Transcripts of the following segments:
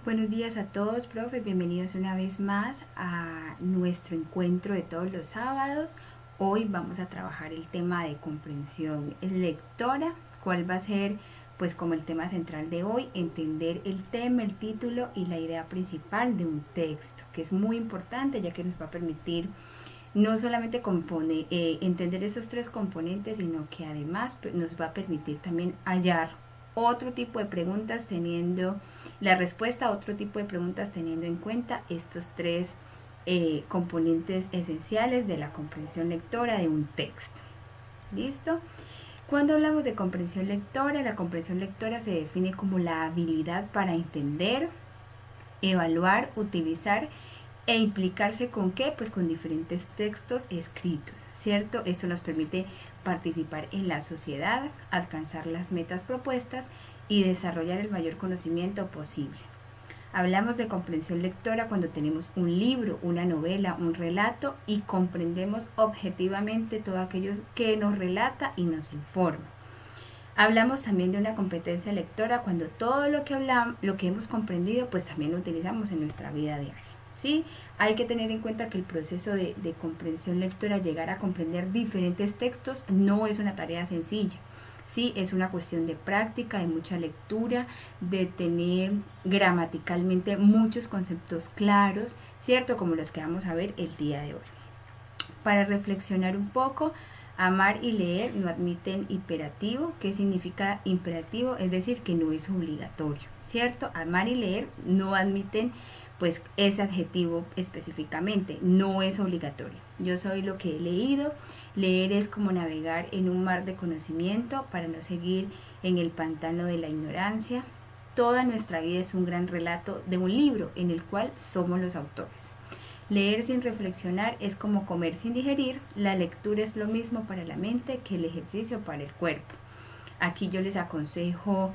Buenos días a todos, profes. Bienvenidos una vez más a nuestro encuentro de todos los sábados. Hoy vamos a trabajar el tema de comprensión lectora. ¿Cuál va a ser, pues, como el tema central de hoy? Entender el tema, el título y la idea principal de un texto, que es muy importante ya que nos va a permitir no solamente entender esos tres componentes, sino que además nos va a permitir también hallar otro tipo de preguntas teniendo la respuesta a otro tipo de preguntas teniendo en cuenta estos tres componentes esenciales de la comprensión lectora de un texto. ¿Listo? Cuando hablamos de comprensión lectora, la comprensión lectora se define como la habilidad para entender, evaluar, utilizar e implicarse con qué, pues con diferentes textos escritos, ¿cierto? Esto nos permite participar en la sociedad, alcanzar las metas propuestas y desarrollar el mayor conocimiento posible. Hablamos de comprensión lectora cuando tenemos un libro, una novela, un relato y comprendemos objetivamente todo aquello que nos relata y nos informa. Hablamos también de una competencia lectora cuando todo lo que hemos comprendido, pues también lo utilizamos en nuestra vida diaria. ¿Sí? Hay que tener en cuenta que el proceso de comprensión lectora, llegar a comprender diferentes textos, no es una tarea sencilla. Sí, es una cuestión de práctica, de mucha lectura, de tener gramaticalmente muchos conceptos claros, ¿cierto? Como los que vamos a ver el día de hoy. Para reflexionar un poco, amar y leer no admiten imperativo. ¿Qué significa imperativo? Es decir, que no es obligatorio, ¿cierto? Amar y leer no admiten pues ese adjetivo específicamente, no es obligatorio. Yo soy lo que he leído. Leer es como navegar en un mar de conocimiento para no seguir en el pantano de la ignorancia. Toda nuestra vida es un gran relato de un libro en el cual somos los autores. Leer sin reflexionar es como comer sin digerir. La lectura es lo mismo para la mente que el ejercicio para el cuerpo. Aquí yo les aconsejo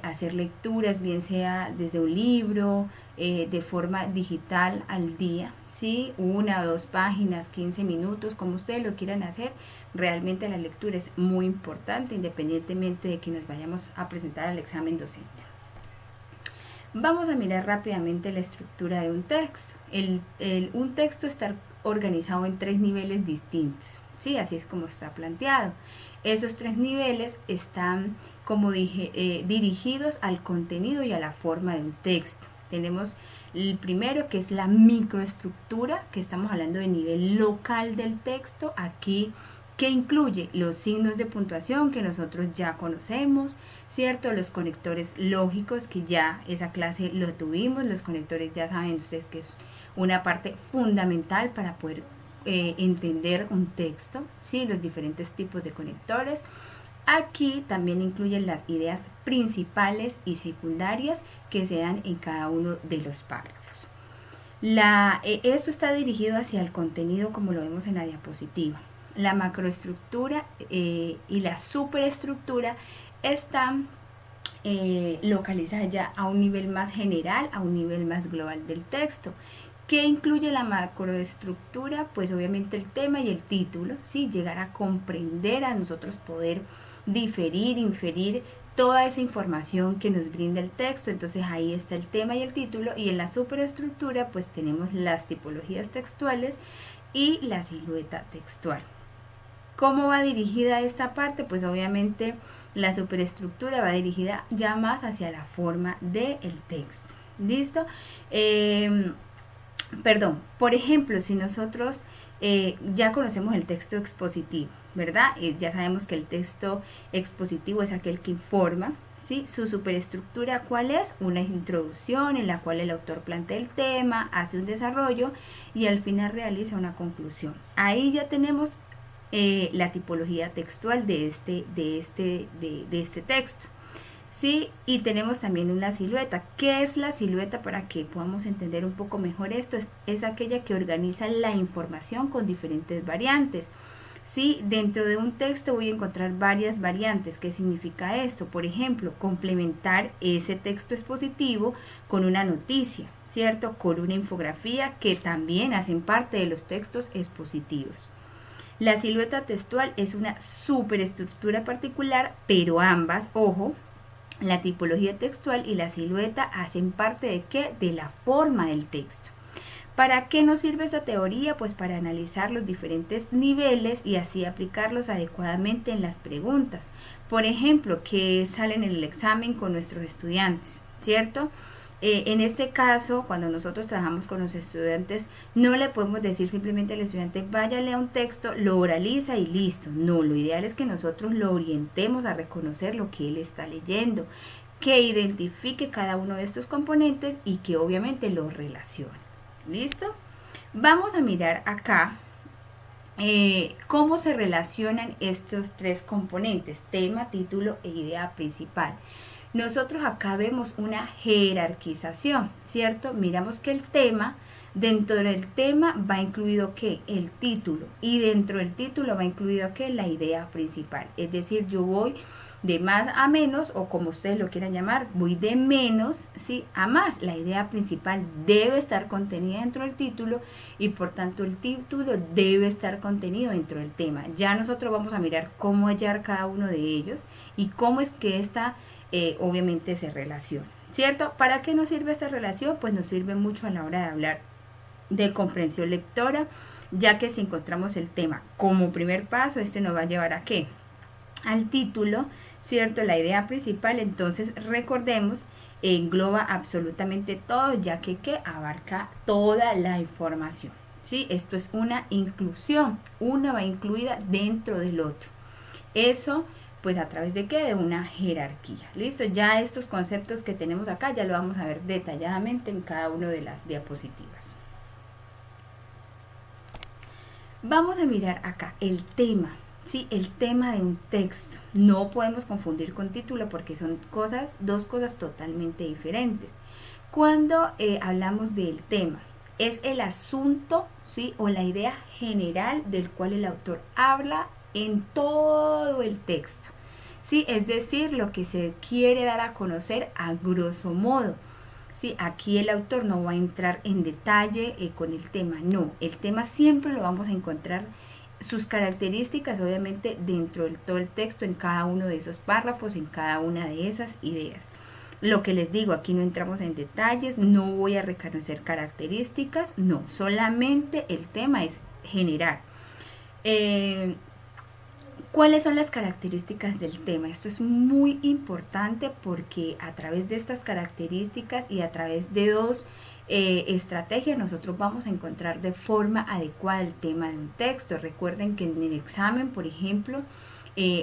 hacer lecturas, bien sea desde un libro, de forma digital al día, ¿sí? 1 o 2 páginas, 15 minutos, como ustedes lo quieran hacer. Realmente la lectura es muy importante, independientemente de que nos vayamos a presentar al examen docente. Vamos a mirar rápidamente la estructura de un texto. Un texto está organizado en 3 niveles distintos, ¿sí? Así es como está planteado. Esos 3 niveles están como dirigidos al contenido y a la forma de un texto. Tenemos el primero, que es la microestructura, que estamos hablando de nivel local del texto. Aquí, que incluye los signos de puntuación que nosotros ya conocemos, ¿cierto? Los conectores lógicos, que ya esa clase lo tuvimos. Los conectores ya saben ustedes que es una parte fundamental para poder entender un texto, ¿sí? Los diferentes tipos de conectores. Aquí también incluyen las ideas principales y secundarias que se dan en cada uno de los párrafos. Esto está dirigido hacia el contenido, como lo vemos en la diapositiva. La macroestructura y la superestructura están localizadas ya a un nivel más general, a un nivel más global del texto. ¿Qué incluye la macroestructura? Pues obviamente el tema y el título, ¿sí? Llegar a comprender, a nosotros poder diferir, inferir toda esa información que nos brinda el texto. Entonces ahí está el tema y el título. Y en la superestructura pues tenemos las tipologías textuales y la silueta textual. ¿Cómo va dirigida esta parte? Pues obviamente la superestructura va dirigida ya más hacia la forma del texto. ¿Listo? Por ejemplo, si nosotros ya conocemos el texto expositivo, ¿verdad? Ya sabemos que el texto expositivo es aquel que informa, ¿sí? Su superestructura, ¿cuál es? Una introducción en la cual el autor plantea el tema, hace un desarrollo y al final realiza una conclusión. Ahí ya tenemos la tipología textual de este texto. ¿Sí? Y tenemos también una silueta. ¿Qué es la silueta? Para que podamos entender un poco mejor esto, es aquella que organiza la información con diferentes variantes. ¿Sí? Dentro de un texto voy a encontrar varias variantes. ¿Qué significa esto? Por ejemplo, complementar ese texto expositivo con una noticia, ¿cierto? Con una infografía, que también hacen parte de los textos expositivos. La silueta textual es una superestructura particular, pero ambas, ojo, La tipología textual y la silueta hacen parte de ¿qué? De la forma del texto. ¿Para qué nos sirve esta teoría? Pues para analizar los diferentes niveles y así aplicarlos adecuadamente en las preguntas. Por ejemplo, que salen en el examen con nuestros estudiantes, ¿cierto? En este caso, cuando nosotros trabajamos con los estudiantes, no le podemos decir simplemente al estudiante, vaya, lea un texto, lo oraliza y listo. No, lo ideal es que nosotros lo orientemos a reconocer lo que él está leyendo, que identifique cada uno de estos componentes y que obviamente lo relacione. ¿Listo? Vamos a mirar acá cómo se relacionan estos tres componentes, tema, título e idea principal. Nosotros acá vemos una jerarquización, ¿cierto? Miramos que el tema, dentro del tema va incluido ¿qué? El título, y dentro del título va incluido ¿qué? La idea principal. Es decir, yo voy de más a menos, o como ustedes lo quieran llamar, voy de menos, ¿sí? A más. La idea principal debe estar contenida dentro del título y por tanto el título debe estar contenido dentro del tema. Ya nosotros vamos a mirar cómo hallar cada uno de ellos y cómo es que esta obviamente se relaciona, ¿cierto? ¿Para qué nos sirve esta relación? Pues nos sirve mucho a la hora de hablar de comprensión lectora, ya que si encontramos el tema como primer paso, este nos va a llevar a ¿qué? Al título, ¿cierto? La idea principal, entonces recordemos, engloba absolutamente todo, ya que abarca toda la información, ¿sí? Esto es una inclusión, una va incluida dentro del otro. Eso, pues a través de ¿qué? De una jerarquía. ¿Listo? Ya estos conceptos que tenemos acá ya lo vamos a ver detalladamente en cada una de las diapositivas. Vamos a mirar acá el tema. Sí, el tema de un texto. No podemos confundir con título porque son dos cosas totalmente diferentes. Cuando hablamos del tema, es el asunto, ¿sí? O la idea general del cual el autor habla en todo el texto. ¿Sí? Es decir, lo que se quiere dar a conocer a grosso modo. ¿Sí? Aquí el autor no va a entrar en detalle con el tema, no. El tema siempre lo vamos a encontrar sus características obviamente dentro de todo el texto, en cada uno de esos párrafos, en cada una de esas ideas. Lo que les digo, aquí no entramos en detalles, no voy a reconocer características, no, solamente el tema es general. ¿Cuáles son las características del tema? Esto es muy importante porque a través de estas características y a través de dos estrategias nosotros vamos a encontrar de forma adecuada el tema de un texto. Recuerden que en el examen, por ejemplo,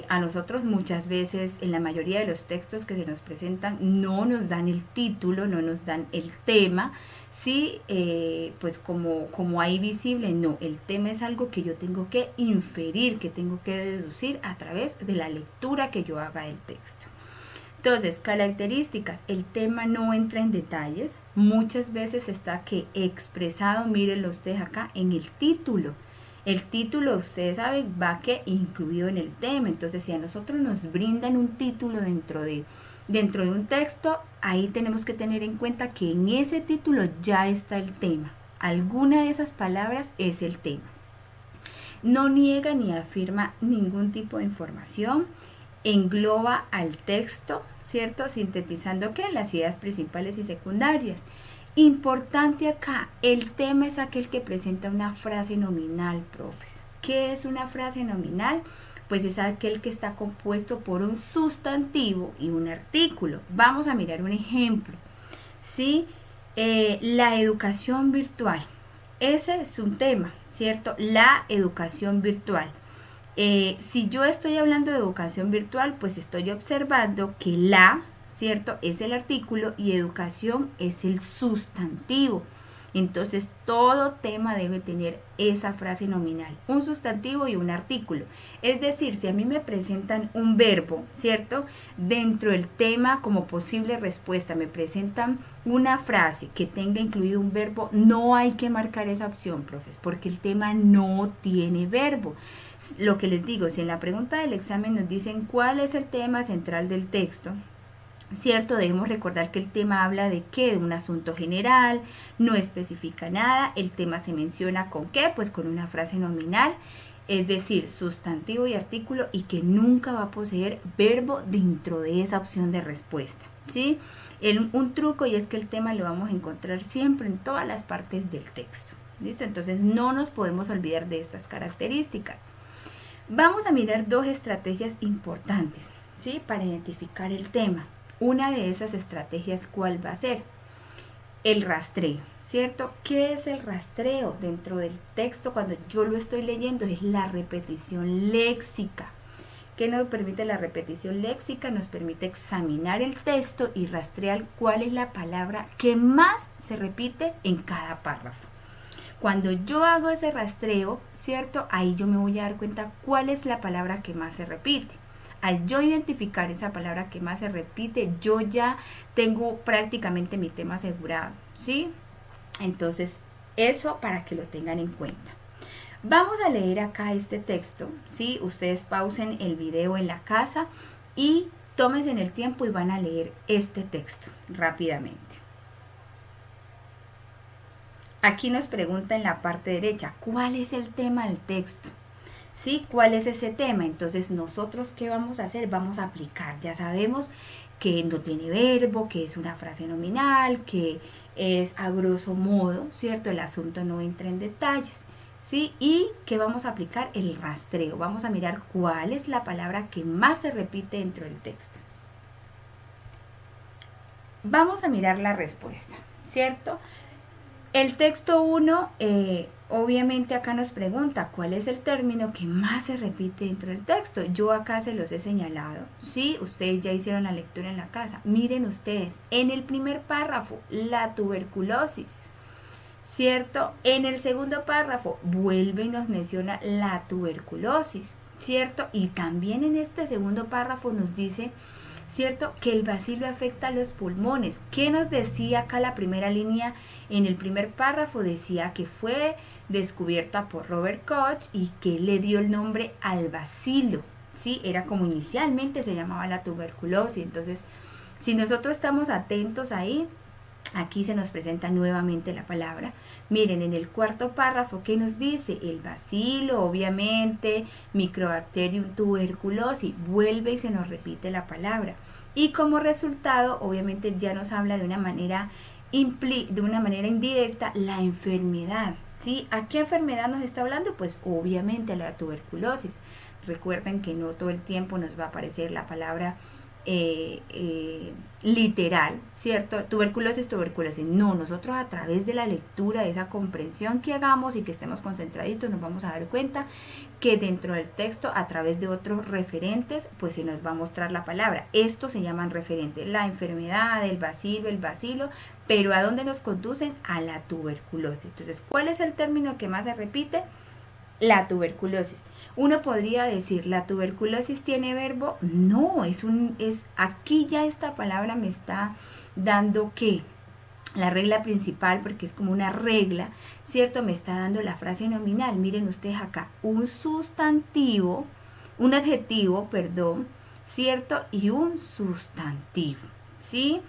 a nosotros muchas veces en la mayoría de los textos que se nos presentan no nos dan el título, no nos dan el tema, sí, pues como ahí visible, no, el tema es algo que yo tengo que inferir, que tengo que deducir a través de la lectura que yo haga del texto. Entonces, características, el tema no entra en detalles, muchas veces está que expresado, mírenlo ustedes acá, en el título. El título, ustedes saben, va que incluido en el tema. Entonces, si a nosotros nos brindan un título dentro de un texto, ahí tenemos que tener en cuenta que en ese título ya está el tema. Alguna de esas palabras es el tema. No niega ni afirma ningún tipo de información. Engloba al texto, ¿cierto? Sintetizando ¿qué? Las ideas principales y secundarias. Importante acá, el tema es aquel que presenta una frase nominal, profes. ¿Qué es una frase nominal? Pues es aquel que está compuesto por un sustantivo y un artículo. Vamos a mirar un ejemplo. ¿Sí? La educación virtual. Ese es un tema, ¿cierto? La educación virtual. Si yo estoy hablando de educación virtual, pues estoy observando que la, ¿cierto? Es el artículo y educación es el sustantivo. Entonces, todo tema debe tener esa frase nominal, un sustantivo y un artículo. Es decir, si a mí me presentan un verbo, ¿cierto? Dentro del tema como posible respuesta me presentan una frase que tenga incluido un verbo, no hay que marcar esa opción, profes, porque el tema no tiene verbo. Lo que les digo, si en la pregunta del examen nos dicen cuál es el tema central del texto, ¿cierto? Debemos recordar que el tema habla de qué, de un asunto general, no especifica nada, el tema se menciona con qué, pues con una frase nominal, es decir, sustantivo y artículo, y que nunca va a poseer verbo dentro de esa opción de respuesta, ¿sí? Un truco, y es que el tema lo vamos a encontrar siempre en todas las partes del texto, ¿listo? Entonces no nos podemos olvidar de estas características. Vamos a mirar dos estrategias importantes, ¿sí? Para identificar el tema. Una de esas estrategias, ¿cuál va a ser? El rastreo, ¿cierto? ¿Qué es el rastreo dentro del texto cuando yo lo estoy leyendo? Es la repetición léxica. ¿Qué nos permite la repetición léxica? Nos permite examinar el texto y rastrear cuál es la palabra que más se repite en cada párrafo. Cuando yo hago ese rastreo, ¿cierto? Ahí yo me voy a dar cuenta cuál es la palabra que más se repite. Al yo identificar esa palabra que más se repite, yo ya tengo prácticamente mi tema asegurado, ¿sí? Entonces, eso para que lo tengan en cuenta. Vamos a leer acá este texto, ¿sí? Ustedes pausen el video en la casa y tómense el tiempo y van a leer este texto rápidamente. Aquí nos pregunta en la parte derecha, ¿cuál es el tema del texto? ¿Sí? ¿Cuál es ese tema? Entonces, nosotros, ¿qué vamos a hacer? Vamos a aplicar. Ya sabemos que no tiene verbo, que es una frase nominal, que es a grosso modo, ¿cierto? El asunto no entra en detalles, ¿sí? Y que vamos a aplicar el rastreo. Vamos a mirar cuál es la palabra que más se repite dentro del texto. Vamos a mirar la respuesta, ¿cierto? El texto 1, obviamente acá nos pregunta cuál es el término que más se repite dentro del texto. Yo acá se los he señalado, ¿sí? Ustedes ya hicieron la lectura en la casa. Miren ustedes, en el primer párrafo, la tuberculosis, ¿cierto? En el segundo párrafo, vuelve y nos menciona la tuberculosis, ¿cierto? Y también en este segundo párrafo nos dice, ¿cierto?, que el bacilo afecta a los pulmones. ¿Qué nos decía acá la primera línea? En el primer párrafo decía que fue descubierta por Robert Koch y que le dio el nombre al bacilo, ¿sí? Era como inicialmente se llamaba la tuberculosis. Entonces, si nosotros estamos atentos ahí, aquí se nos presenta nuevamente la palabra. Miren, en el cuarto párrafo, ¿qué nos dice? El bacilo, obviamente, Microbacterium tuberculosis, vuelve y se nos repite la palabra. Y como resultado, obviamente, ya nos habla de una manera indirecta la enfermedad, ¿sí? ¿A qué enfermedad nos está hablando? Pues obviamente a la tuberculosis. Recuerden que no todo el tiempo nos va a aparecer la palabra literal, ¿cierto? Tuberculosis, tuberculosis. No, nosotros a través de la lectura, de esa comprensión que hagamos y que estemos concentraditos, nos vamos a dar cuenta que dentro del texto, a través de otros referentes, pues se nos va a mostrar la palabra. Estos se llaman referentes, la enfermedad, el bacilo, pero ¿a dónde nos conducen? A la tuberculosis. Entonces, ¿cuál es el término que más se repite? La tuberculosis. Uno podría decir, ¿la tuberculosis tiene verbo? No, aquí ya esta palabra me está dando que la regla principal, porque es como una regla, ¿cierto? Me está dando la frase nominal. Miren ustedes acá, un adjetivo, ¿cierto? Y un sustantivo, ¿sí?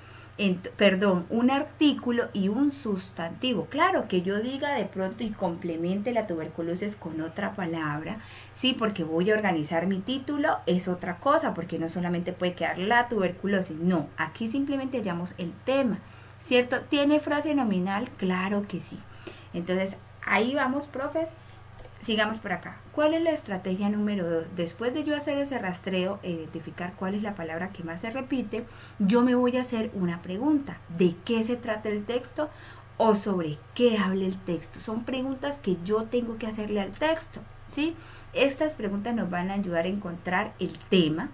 Un artículo y un sustantivo. Claro, que yo diga de pronto y complemente la tuberculosis con otra palabra, sí, porque voy a organizar mi título, es otra cosa, porque no solamente puede quedar la tuberculosis, no, aquí simplemente hallamos el tema, ¿cierto? ¿Tiene frase nominal? Claro que sí. Entonces, ahí vamos, profes. Sigamos por acá. ¿Cuál es la estrategia número 2? Después de yo hacer ese rastreo e identificar cuál es la palabra que más se repite, yo me voy a hacer una pregunta. ¿De qué se trata el texto? ¿O sobre qué habla el texto? Son preguntas que yo tengo que hacerle al texto, ¿sí? Estas preguntas nos van a ayudar a encontrar el tema.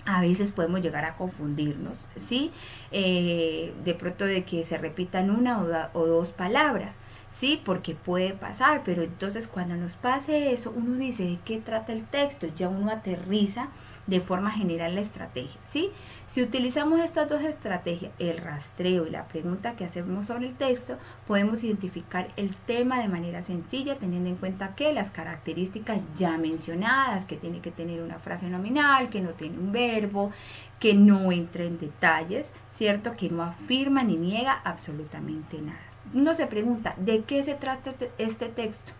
A veces podemos llegar a confundirnos, ¿sí? De pronto de que se repitan una o dos palabras, ¿sí? Porque puede pasar, pero entonces cuando nos pase eso, uno dice de qué trata el texto, ya uno aterriza de forma general la estrategia, ¿sí? Si utilizamos estas dos estrategias, el rastreo y la pregunta que hacemos sobre el texto, podemos identificar el tema de manera sencilla, teniendo en cuenta que las características ya mencionadas, que tiene que tener una frase nominal, que no tiene un verbo, que no entra en detalles, ¿cierto? Que no afirma ni niega absolutamente nada. Uno se pregunta, ¿de qué se trata este texto?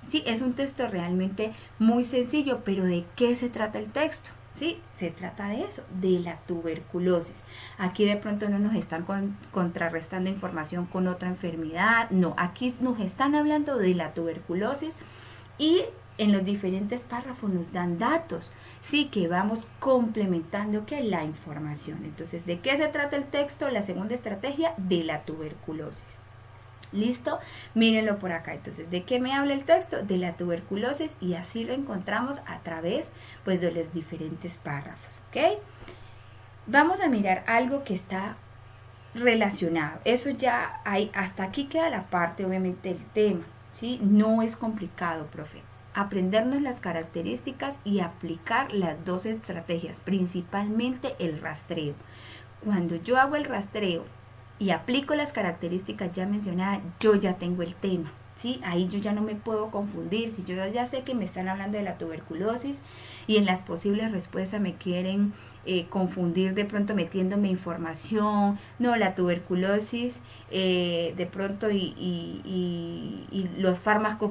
Sí, es un texto realmente muy sencillo, pero ¿de qué se trata el texto? Sí, se trata de eso, de la tuberculosis. Aquí de pronto no nos están contrarrestando información con otra enfermedad, no, aquí nos están hablando de la tuberculosis y en los diferentes párrafos nos dan datos, sí, que vamos complementando que la información. Entonces, ¿de qué se trata el texto? La segunda estrategia, de la tuberculosis. ¿Listo? Mírenlo por acá. Entonces, ¿de qué me habla el texto? De la tuberculosis, y así lo encontramos a través pues de los diferentes párrafos, ¿ok? Vamos a mirar algo que está relacionado. Eso ya hay, hasta aquí queda la parte obviamente del tema, ¿sí? No es complicado, profe. Aprendernos las características y aplicar las dos estrategias, principalmente el rastreo. Cuando yo hago el rastreo y aplico las características ya mencionadas, yo ya tengo el tema, ¿sí? Ahí yo ya no me puedo confundir. Si yo ya sé que me están hablando de la tuberculosis y en las posibles respuestas me quieren confundir de pronto metiéndome información, no, la tuberculosis de pronto y los fármacos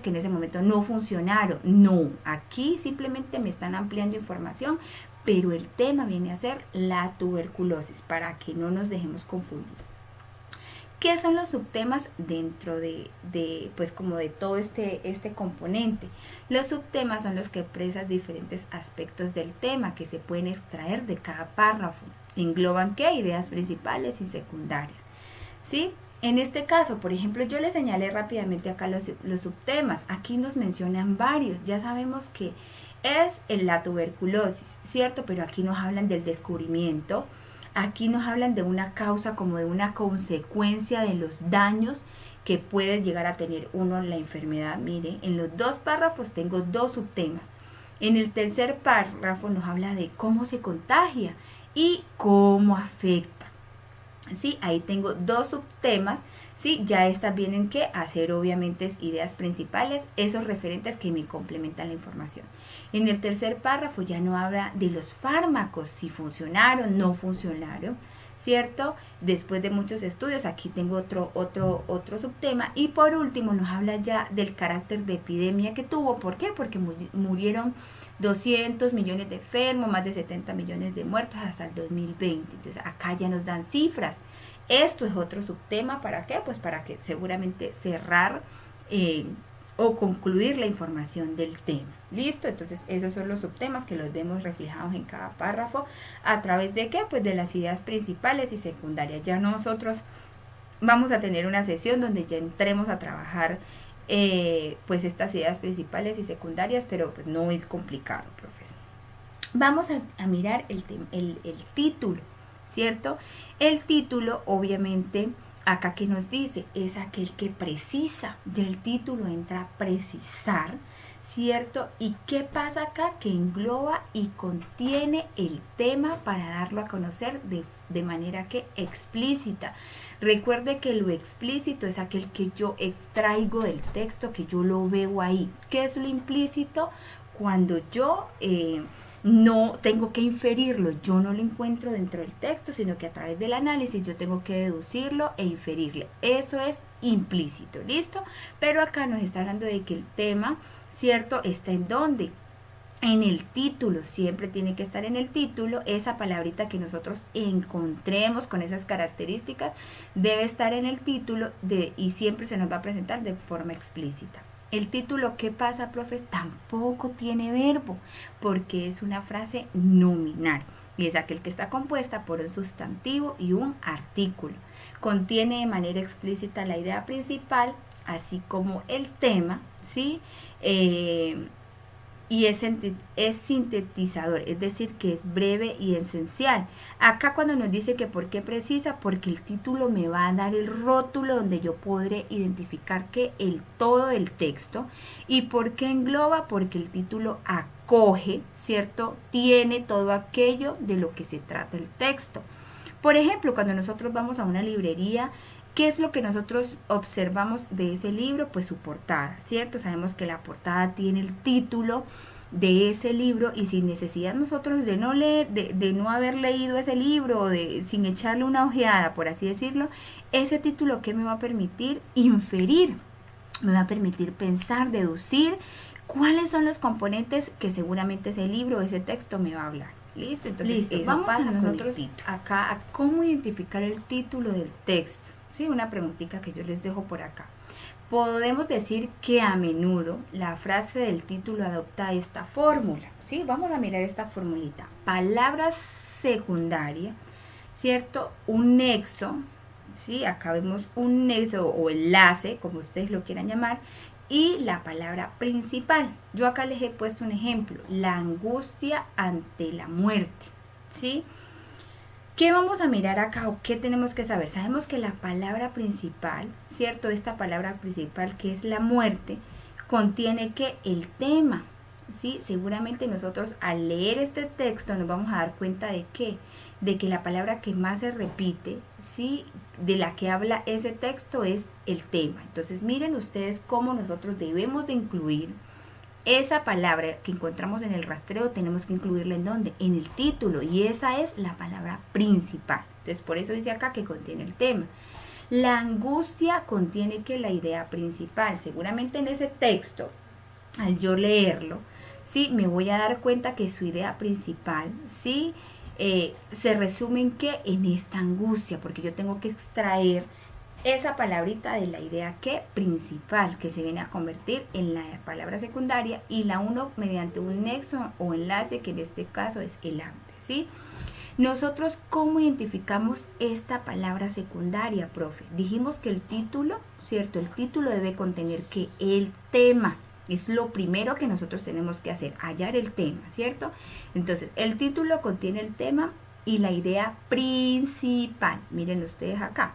que en ese momento no funcionaron, no, aquí simplemente me están ampliando información, pero el tema viene a ser la tuberculosis, para que no nos dejemos confundir. ¿Qué son los subtemas dentro pues como de todo este componente? Los subtemas son los que expresan diferentes aspectos del tema que se pueden extraer de cada párrafo. Engloban ¿qué? Ideas principales y secundarias, ¿sí? En este caso, por ejemplo, yo les señalé rápidamente acá los subtemas. Aquí nos mencionan varios. Ya sabemos que es la tuberculosis, ¿cierto? Pero aquí nos hablan del descubrimiento. Aquí nos hablan de una causa como de una consecuencia de los daños que puede llegar a tener uno en la enfermedad. Mire, en los dos párrafos tengo dos subtemas. En el tercer párrafo nos habla de cómo se contagia y cómo afecta. ¿Sí? Ahí tengo dos subtemas, ¿sí? Ya estas vienen que hacer obviamente ideas principales, esos referentes que me complementan la información. En el tercer párrafo ya no habla de los fármacos, si funcionaron, no funcionaron, ¿cierto? Después de muchos estudios, aquí tengo otro subtema. Y por último nos habla ya del carácter de epidemia que tuvo. ¿Por qué? Porque murieron 200 millones de enfermos, más de 70 millones de muertos hasta el 2020. Entonces acá ya nos dan cifras. Esto es otro subtema. ¿Para qué? Pues para que seguramente cerrar o concluir la información del tema. ¿Listo? Entonces esos son los subtemas que los vemos reflejados en cada párrafo. ¿A través de qué? Pues de las ideas principales y secundarias. Ya nosotros vamos a tener una sesión donde ya entremos a trabajar pues estas ideas principales y secundarias, pero pues no es complicado, profesor. Vamos a mirar el título, ¿cierto? El título, obviamente, acá que nos dice, es aquel que precisa. Ya el título entra a precisar, ¿cierto? ¿Y qué pasa acá? Que engloba y contiene el tema para darlo a conocer de manera que explícita. Recuerde que lo explícito es aquel que yo extraigo del texto, que yo lo veo ahí. ¿Qué es lo implícito? Cuando yo no tengo que inferirlo, yo no lo encuentro dentro del texto, sino que a través del análisis yo tengo que deducirlo e inferirlo. Eso es implícito, ¿listo? Pero acá nos está hablando de que el tema, ¿cierto? Está en dónde. En el título, siempre tiene que estar en el título, esa palabrita que nosotros encontremos con esas características debe estar en el título y siempre se nos va a presentar de forma explícita. El título, ¿qué pasa, profes? Tampoco tiene verbo, porque es una frase nominal y es aquel que está compuesta por un sustantivo y un artículo. Contiene de manera explícita la idea principal, así como el tema, ¿sí? Y es sintetizador, es decir, que es breve y esencial. Acá cuando nos dice que por qué precisa, porque el título me va a dar el rótulo donde yo podré identificar que todo el texto. ¿Y por qué engloba? Porque el título acoge, ¿cierto? Tiene todo aquello de lo que se trata el texto. Por ejemplo, cuando nosotros vamos a una librería, ¿qué es lo que nosotros observamos de ese libro? Pues su portada, ¿cierto? Sabemos que la portada tiene el título de ese libro y sin necesidad nosotros de no leer, de no haber leído ese libro, sin echarle una ojeada, por así decirlo, ese título que me va a permitir inferir me va a permitir pensar, deducir cuáles son los componentes que seguramente ese libro, ese texto me va a hablar. Listo, entonces eso Vamos pasa a nosotros acá a cómo identificar el título del texto. ¿Sí? Una preguntita que yo les dejo por acá. Podemos decir que a menudo la frase del título adopta esta fórmula. ¿Sí? Vamos a mirar esta formulita. Palabra secundaria, ¿cierto? Un nexo, ¿sí? Acá vemos un nexo o enlace, como ustedes lo quieran llamar, y la palabra principal. Yo acá les he puesto un ejemplo, la angustia ante la muerte, ¿sí? ¿Qué vamos a mirar acá o qué tenemos que saber? Sabemos que la palabra principal, ¿cierto? Esta palabra principal que es la muerte, contiene que el tema, ¿sí? Seguramente nosotros al leer este texto nos vamos a dar cuenta de qué, de que la palabra que más se repite, ¿sí? De la que habla ese texto es el tema. Entonces miren ustedes cómo nosotros debemos de incluir esa palabra que encontramos en el rastreo, tenemos que incluirla en dónde, en el título, y esa es la palabra principal. Entonces por eso dice acá que contiene el tema. La angustia contiene que la idea principal, seguramente en ese texto, al yo leerlo, sí, me voy a dar cuenta que su idea principal, sí, se resume en que en esta angustia, porque yo tengo que extraer esa palabrita de la idea que principal, que se viene a convertir en la palabra secundaria, y la uno mediante un nexo o enlace, que en este caso es el antes, ¿sí? Nosotros, ¿cómo identificamos esta palabra secundaria, profes? Dijimos que el título, ¿cierto? El título debe contener que el tema. Es lo primero que nosotros tenemos que hacer, hallar el tema, ¿cierto? Entonces, el título contiene el tema y la idea principal. Miren ustedes acá.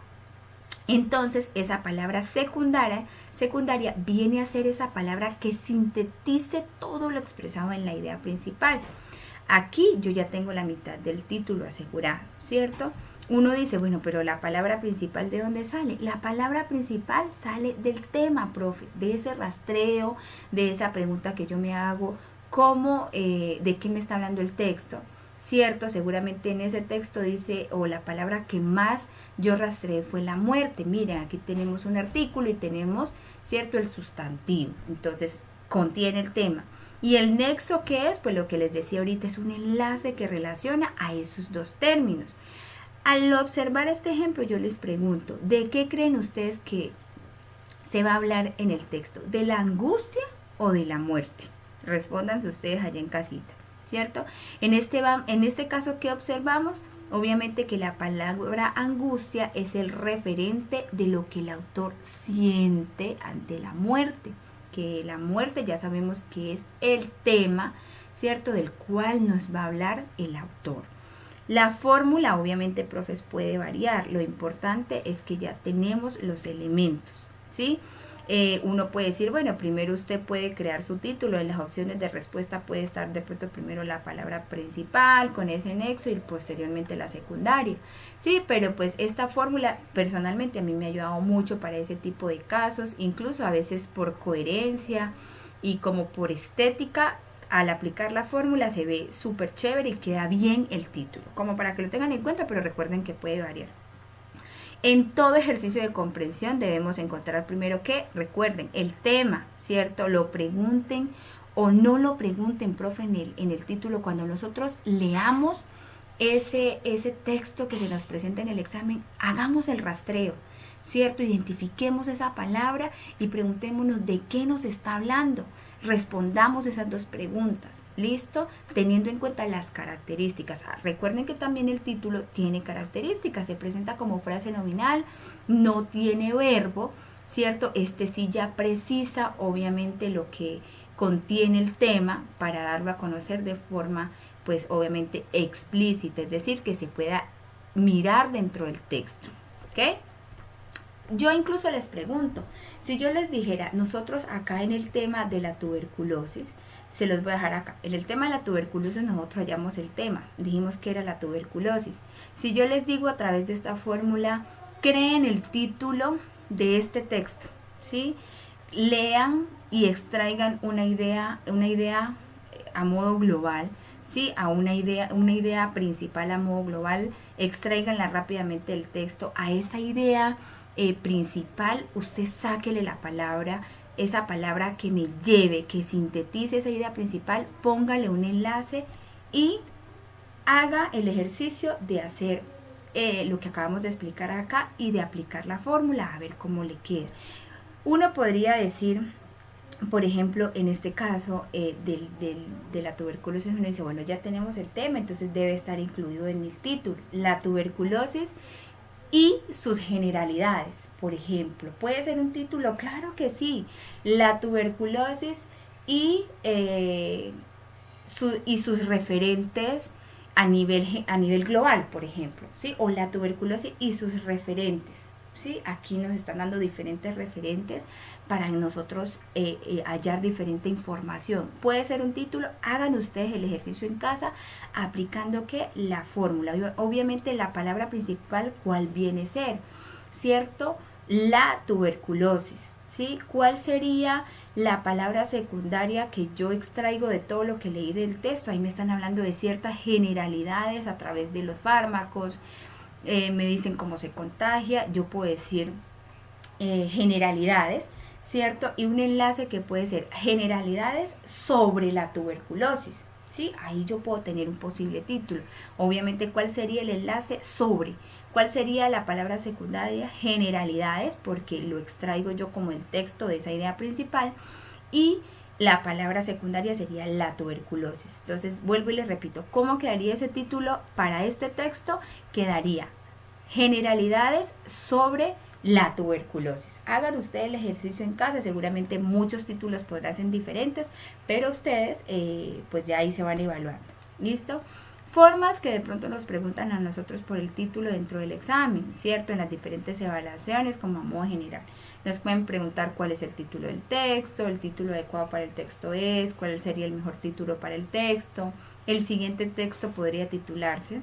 Entonces, esa palabra secundaria viene a ser esa palabra que sintetice todo lo expresado en la idea principal. Aquí yo ya tengo la mitad del título asegurado, ¿cierto? Uno dice, bueno, pero la palabra principal, ¿de dónde sale? La palabra principal sale del tema, profes, de ese rastreo, de esa pregunta que yo me hago, ¿cómo, de qué me está hablando el texto? Cierto, seguramente en ese texto dice, o la palabra que más yo rastreé fue la muerte. Miren, aquí tenemos un artículo y tenemos, cierto, el sustantivo. Entonces, contiene el tema. ¿Y el nexo qué es? Pues lo que les decía ahorita, es un enlace que relaciona a esos dos términos. Al observar este ejemplo, yo les pregunto, ¿de qué creen ustedes que se va a hablar en el texto? ¿De la angustia o de la muerte? Respóndanse ustedes allá en casita, ¿cierto? En este caso, ¿qué observamos? Obviamente que la palabra angustia es el referente de lo que el autor siente ante la muerte. Que la muerte ya sabemos que es el tema, ¿cierto? Del cual nos va a hablar el autor. La fórmula, obviamente, profes, puede variar. Lo importante es que ya tenemos los elementos, ¿sí? Uno puede decir, bueno, primero usted puede crear su título. En las opciones de respuesta puede estar de pronto primero la palabra principal con ese nexo y posteriormente la secundaria. Sí, pero pues esta fórmula personalmente a mí me ha ayudado mucho para ese tipo de casos, incluso a veces por coherencia y como por estética. Al aplicar la fórmula se ve súper chévere y queda bien el título, como para que lo tengan en cuenta, pero recuerden que puede variar. En todo ejercicio de comprensión debemos encontrar primero que, recuerden, el tema, ¿cierto? Lo pregunten o no lo pregunten, profe, en el título. Cuando nosotros leamos ese texto que se nos presenta en el examen, hagamos el rastreo, ¿cierto? Identifiquemos esa palabra y preguntémonos de qué nos está hablando. Respondamos esas dos preguntas, ¿listo? Teniendo en cuenta las características. Recuerden que también el título tiene características, se presenta como frase nominal, no tiene verbo, ¿cierto? Este sí ya precisa obviamente lo que contiene el tema para darlo a conocer de forma, pues obviamente explícita, es decir, que se pueda mirar dentro del texto, ¿ok? Yo incluso les pregunto, si yo les dijera, nosotros acá en el tema de la tuberculosis, se los voy a dejar acá, en el tema de la tuberculosis nosotros hallamos el tema, dijimos que era la tuberculosis. Si yo les digo a través de esta fórmula, creen el título de este texto, ¿sí? Lean y extraigan una idea a modo global, ¿sí? A una idea principal a modo global, extraiganla rápidamente del texto, a esa idea principal, usted sáquele la palabra, esa palabra que me lleve, que sintetice esa idea principal, póngale un enlace y haga el ejercicio de hacer lo que acabamos de explicar acá y de aplicar la fórmula a ver cómo le queda. Uno podría decir, por ejemplo, en este caso de la tuberculosis, uno dice, bueno, ya tenemos el tema, entonces debe estar incluido en el título. La tuberculosis y sus generalidades, por ejemplo. ¿Puede ser un título? Claro que sí. La tuberculosis y, sus referentes a nivel global, por ejemplo, ¿sí? O la tuberculosis y sus referentes, ¿sí? Aquí nos están dando diferentes referentes para nosotros hallar diferente información. Puede ser un título, hagan ustedes el ejercicio en casa aplicando ¿qué? La fórmula. Obviamente la palabra principal, ¿cuál viene a ser? ¿Cierto? La tuberculosis, ¿sí? ¿Cuál sería la palabra secundaria que yo extraigo de todo lo que leí del texto? Ahí me están hablando de ciertas generalidades a través de los fármacos, me dicen cómo se contagia, yo puedo decir generalidades, ¿cierto? Y un enlace que puede ser generalidades sobre la tuberculosis, ¿sí? Ahí yo puedo tener un posible título. Obviamente, ¿cuál sería el enlace? Sobre. ¿Cuál sería la palabra secundaria? Generalidades, porque lo extraigo yo como el texto de esa idea principal. Y la palabra secundaria sería la tuberculosis. Entonces, vuelvo y les repito, ¿cómo quedaría ese título para este texto? Quedaría generalidades sobre la tuberculosis. Hagan ustedes el ejercicio en casa, seguramente muchos títulos podrán ser diferentes, pero ustedes pues ya ahí se van evaluando. ¿Listo? Formas que de pronto nos preguntan a nosotros por el título dentro del examen, ¿cierto? En las diferentes evaluaciones como a modo general. Nos pueden preguntar cuál es el título del texto, el título adecuado para el texto es, cuál sería el mejor título para el texto. El siguiente texto podría titularse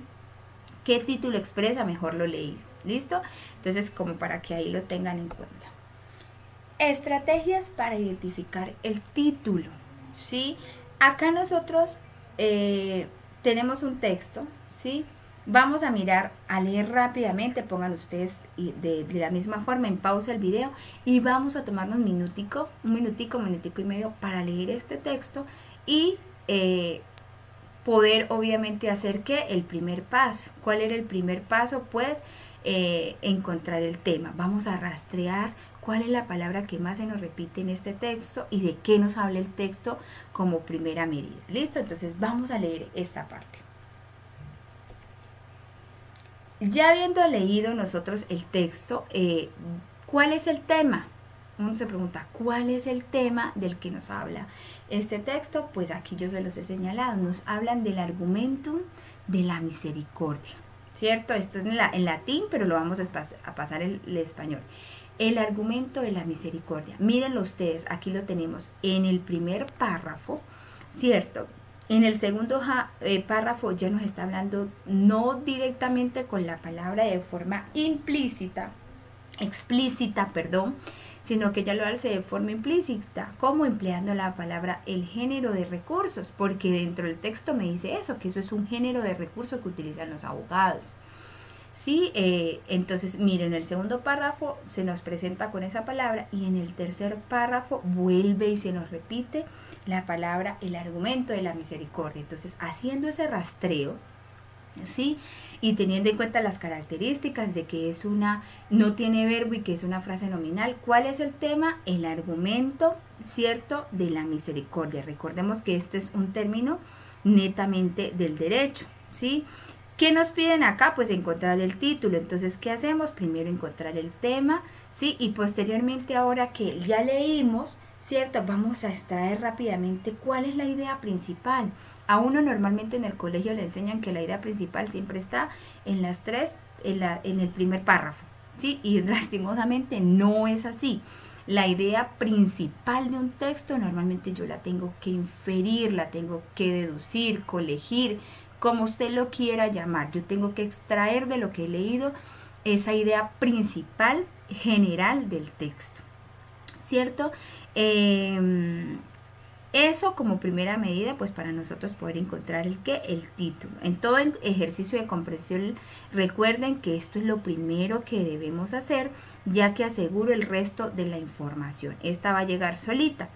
¿qué título expresa mejor lo leído? ¿Listo? Entonces, como para que ahí lo tengan en cuenta. Estrategias para identificar el título, ¿sí? Acá nosotros tenemos un texto, ¿sí? Vamos a mirar, a leer rápidamente, pongan ustedes de la misma forma en pausa el video y vamos a tomarnos un minutico y medio para leer este texto y poder obviamente hacer ¿qué? El primer paso. ¿Cuál era el primer paso? Pues encontrar el tema. Vamos a rastrear cuál es la palabra que más se nos repite en este texto y de qué nos habla el texto como primera medida. ¿Listo? Entonces vamos a leer esta parte. Ya habiendo leído nosotros el texto, ¿cuál es el tema? Uno se pregunta, ¿cuál es el tema del que nos habla este texto? Pues aquí yo se los he señalado, nos hablan del argumentum de la misericordia, ¿cierto? Esto es en latín, pero lo vamos a pasar el español. El argumento de la misericordia, mírenlo ustedes, aquí lo tenemos en el primer párrafo, ¿cierto? En el segundo párrafo ya nos está hablando no directamente con la palabra de forma explícita, sino que ya lo hace de forma implícita, como empleando la palabra el género de recursos, porque dentro del texto me dice eso, que eso es un género de recursos que utilizan los abogados. ¿Sí? Entonces, miren, en el segundo párrafo se nos presenta con esa palabra y en el tercer párrafo vuelve y se nos repite la palabra, el argumento de la misericordia. Entonces, haciendo ese rastreo, ¿sí? Y teniendo en cuenta las características de que es no tiene verbo y que es una frase nominal, ¿cuál es el tema? El argumento, ¿cierto? De la misericordia. Recordemos que este es un término netamente del derecho, ¿sí? ¿Qué nos piden acá? Pues encontrar el título. Entonces, ¿qué hacemos? Primero encontrar el tema, ¿sí? Y posteriormente, ahora que ya leímos, ¿cierto? Vamos a extraer rápidamente cuál es la idea principal. A uno normalmente en el colegio le enseñan que la idea principal siempre está en en el primer párrafo, ¿sí? Y lastimosamente no es así. La idea principal de un texto normalmente yo la tengo que inferir, la tengo que deducir, colegir, como usted lo quiera llamar. Yo tengo que extraer de lo que he leído esa idea principal general del texto, ¿cierto? Eso como primera medida, pues para nosotros poder encontrar el título. En todo ejercicio de comprensión, recuerden que esto es lo primero que debemos hacer, ya que aseguro el resto de la información. Esta va a llegar solita.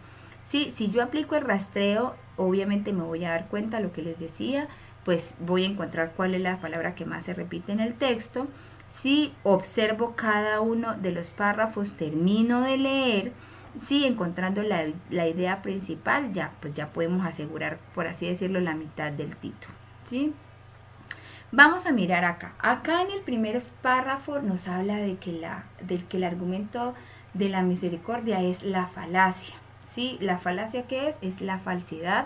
Sí, si yo aplico el rastreo, obviamente me voy a dar cuenta, lo que les decía, pues voy a encontrar cuál es la palabra que más se repite en el texto. Si observo cada uno de los párrafos, termino de leer, sí, encontrando la idea principal, ya, pues ya podemos asegurar, por así decirlo, la mitad del título, ¿sí? Vamos a mirar acá. Acá en el primer párrafo nos habla de que el argumento de la misericordia es la falacia, ¿sí? La falacia, ¿qué es? Es la falsedad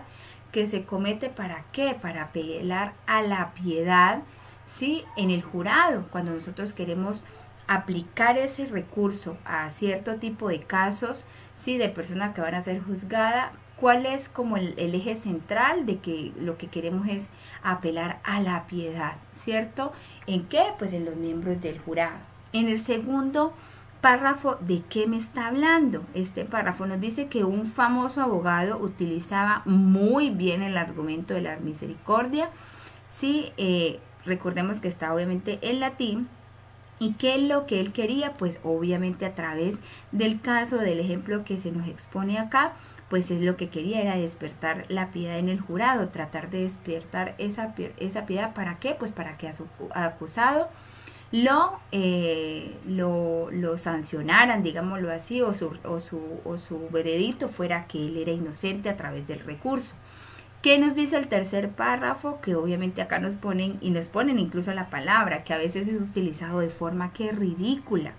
que se comete, ¿para qué? Para apelar a la piedad, ¿sí? En el jurado, cuando nosotros queremos aplicar ese recurso a cierto tipo de casos, ¿sí? De personas que van a ser juzgadas, ¿cuál es como el eje central de que lo que queremos es apelar a la piedad, ¿cierto? ¿En qué? Pues en los miembros del jurado. En el segundo párrafo, ¿de qué me está hablando? Este párrafo nos dice que un famoso abogado utilizaba muy bien el argumento de la misericordia, ¿sí? Recordemos que está obviamente en latín. ¿Y qué es lo que él quería? Pues obviamente a través del caso, del ejemplo que se nos expone acá, pues es lo que quería, era despertar la piedad en el jurado, tratar de despertar esa piedad. ¿Para qué? Pues para que a su acusado lo sancionaran, digámoslo así, o su veredicto fuera que él era inocente a través del recurso. ¿Qué nos dice el tercer párrafo? Que obviamente acá nos ponen, y nos ponen incluso la palabra, que a veces es utilizado de forma que es ridícula.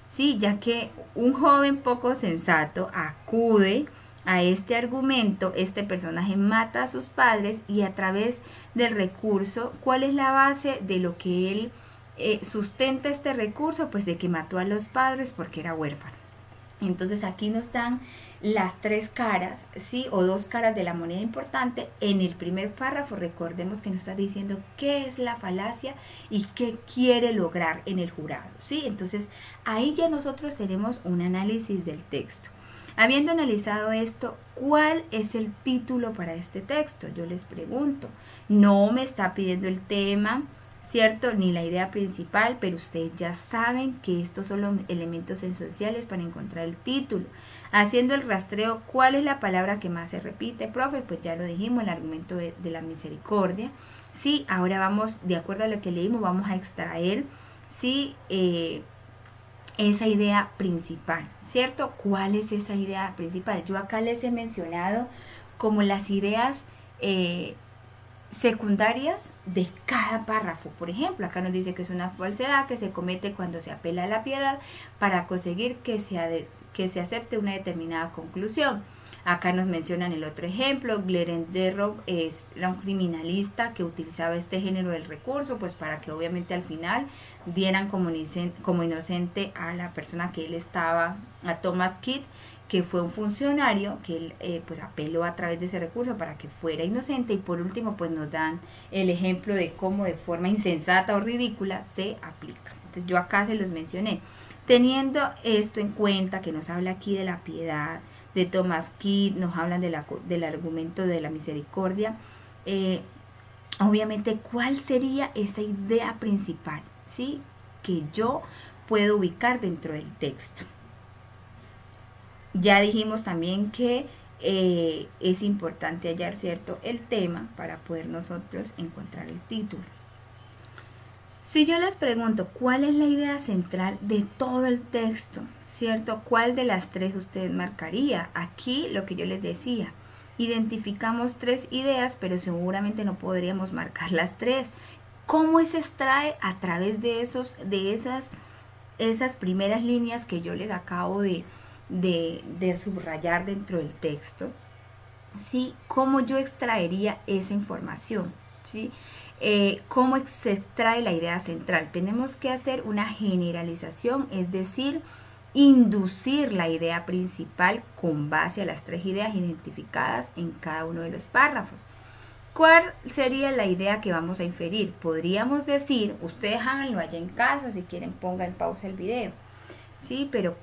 Sí, ya que un joven poco sensato acude a este argumento, este personaje mata a sus padres y a través del recurso, ¿cuál es la base de lo que él sustenta este recurso? Pues de que mató a los padres porque era huérfano. Entonces aquí nos dan las tres caras, ¿sí? O dos caras de la moneda importante. En el primer párrafo, recordemos que nos está diciendo qué es la falacia y qué quiere lograr en el jurado, ¿sí? Entonces ahí ya nosotros tenemos un análisis del texto. Habiendo analizado esto, ¿cuál es el título para este texto? Yo les pregunto. No me está pidiendo el tema, ¿cierto? Ni la idea principal, pero ustedes ya saben que estos son los elementos esenciales para encontrar el título. Haciendo el rastreo, ¿cuál es la palabra que más se repite, profe? Pues ya lo dijimos, el argumento de la misericordia. Sí, ahora vamos, de acuerdo a lo que leímos, vamos a extraer, sí, esa idea principal, ¿cierto? ¿Cuál es esa idea principal? Yo acá les he mencionado como las ideas secundarias de cada párrafo. Por ejemplo, acá nos dice que es una falsedad que se comete cuando se apela a la piedad para conseguir que se acepte una determinada conclusión. Acá nos mencionan el otro ejemplo. Glenderrow era un criminalista que utilizaba este género del recurso, pues para que obviamente al final dieran como inocente a la persona que él estaba, a Thomas Kidd, que fue un funcionario que él pues apeló a través de ese recurso para que fuera inocente. Y por último pues nos dan el ejemplo de cómo de forma insensata o ridícula se aplica. Entonces yo acá se los mencioné. Teniendo esto en cuenta, que nos habla aquí de la piedad, de Thomas Kidd, nos hablan del argumento de la misericordia, obviamente, ¿cuál sería esa idea principal, ¿sí? Que yo puedo ubicar dentro del texto? Ya dijimos también que es importante hallar, ¿cierto?, el tema para poder nosotros encontrar el título. Si yo les pregunto cuál es la idea central de todo el texto, ¿cierto? ¿Cuál de las tres usted marcaría? Aquí lo que yo les decía, identificamos tres ideas, pero seguramente no podríamos marcar las tres. ¿Cómo se extrae? A través de esas primeras líneas que yo les acabo de subrayar dentro del texto, ¿sí? ¿Cómo yo extraería esa información? ¿Sí? ¿Cómo se extrae la idea central? Tenemos que hacer una generalización, es decir, inducir la idea principal con base a las tres ideas identificadas en cada uno de los párrafos. ¿Cuál sería la idea que vamos a inferir? Podríamos decir, ustedes háganlo allá en casa, si quieren pongan en pausa el video. Sí, pero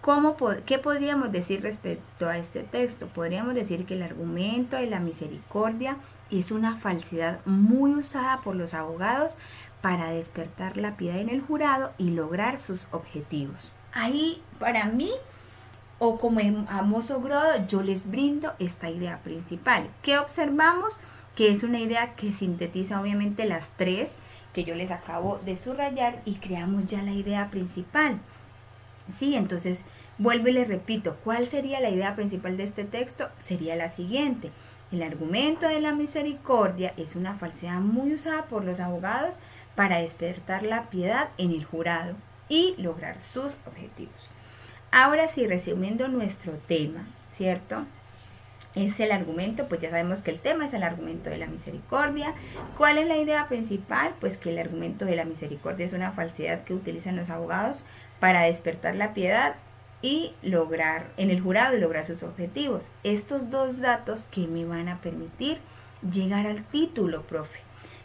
¿qué podríamos decir respecto a este texto? Podríamos decir que el argumento de la misericordia es una falsedad muy usada por los abogados para despertar la piedad en el jurado y lograr sus objetivos. Ahí, para mí, o como a mozo grosso, yo les brindo esta idea principal. ¿Qué observamos? Que es una idea que sintetiza obviamente las tres que yo les acabo de subrayar y creamos ya la idea principal. Sí, entonces vuelvo y les repito, ¿cuál sería la idea principal de este texto? Sería la siguiente. El argumento de la misericordia es una falsedad muy usada por los abogados para despertar la piedad en el jurado y lograr sus objetivos. Ahora sí, resumiendo nuestro tema, ¿cierto? Es el argumento, pues ya sabemos que el tema es el argumento de la misericordia. ¿Cuál es la idea principal? Pues que el argumento de la misericordia es una falsedad que utilizan los abogados para despertar la piedad y lograr en el jurado y lograr sus objetivos. Estos dos datos que me van a permitir llegar al título, profe,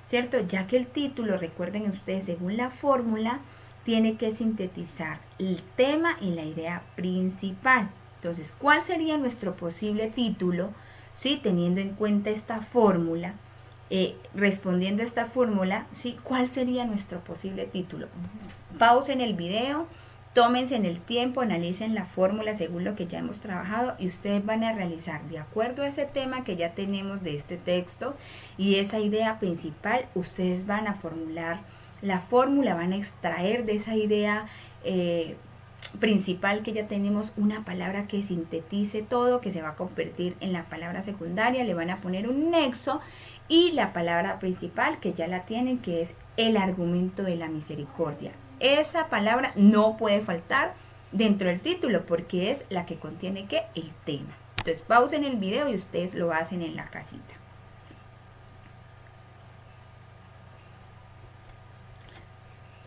¿cierto? Ya que el título, recuerden ustedes, según la fórmula, tiene que sintetizar el tema y la idea principal. Entonces, ¿cuál sería nuestro posible título? ¿Sí? Teniendo en cuenta esta fórmula, respondiendo a esta fórmula, ¿sí? ¿Cuál sería nuestro posible título? Pausen el video, tómense en el tiempo, analicen la fórmula según lo que ya hemos trabajado y ustedes van a realizar, de acuerdo a ese tema que ya tenemos de este texto y esa idea principal, ustedes van a formular la fórmula, van a extraer de esa idea principal que ya tenemos una palabra que sintetice todo, que se va a convertir en la palabra secundaria, le van a poner un nexo y la palabra principal que ya la tienen, que es el argumento de la misericordia. Esa palabra no puede faltar dentro del título porque es la que contiene ¿qué? El tema. Entonces pausen el video y ustedes lo hacen en la casita.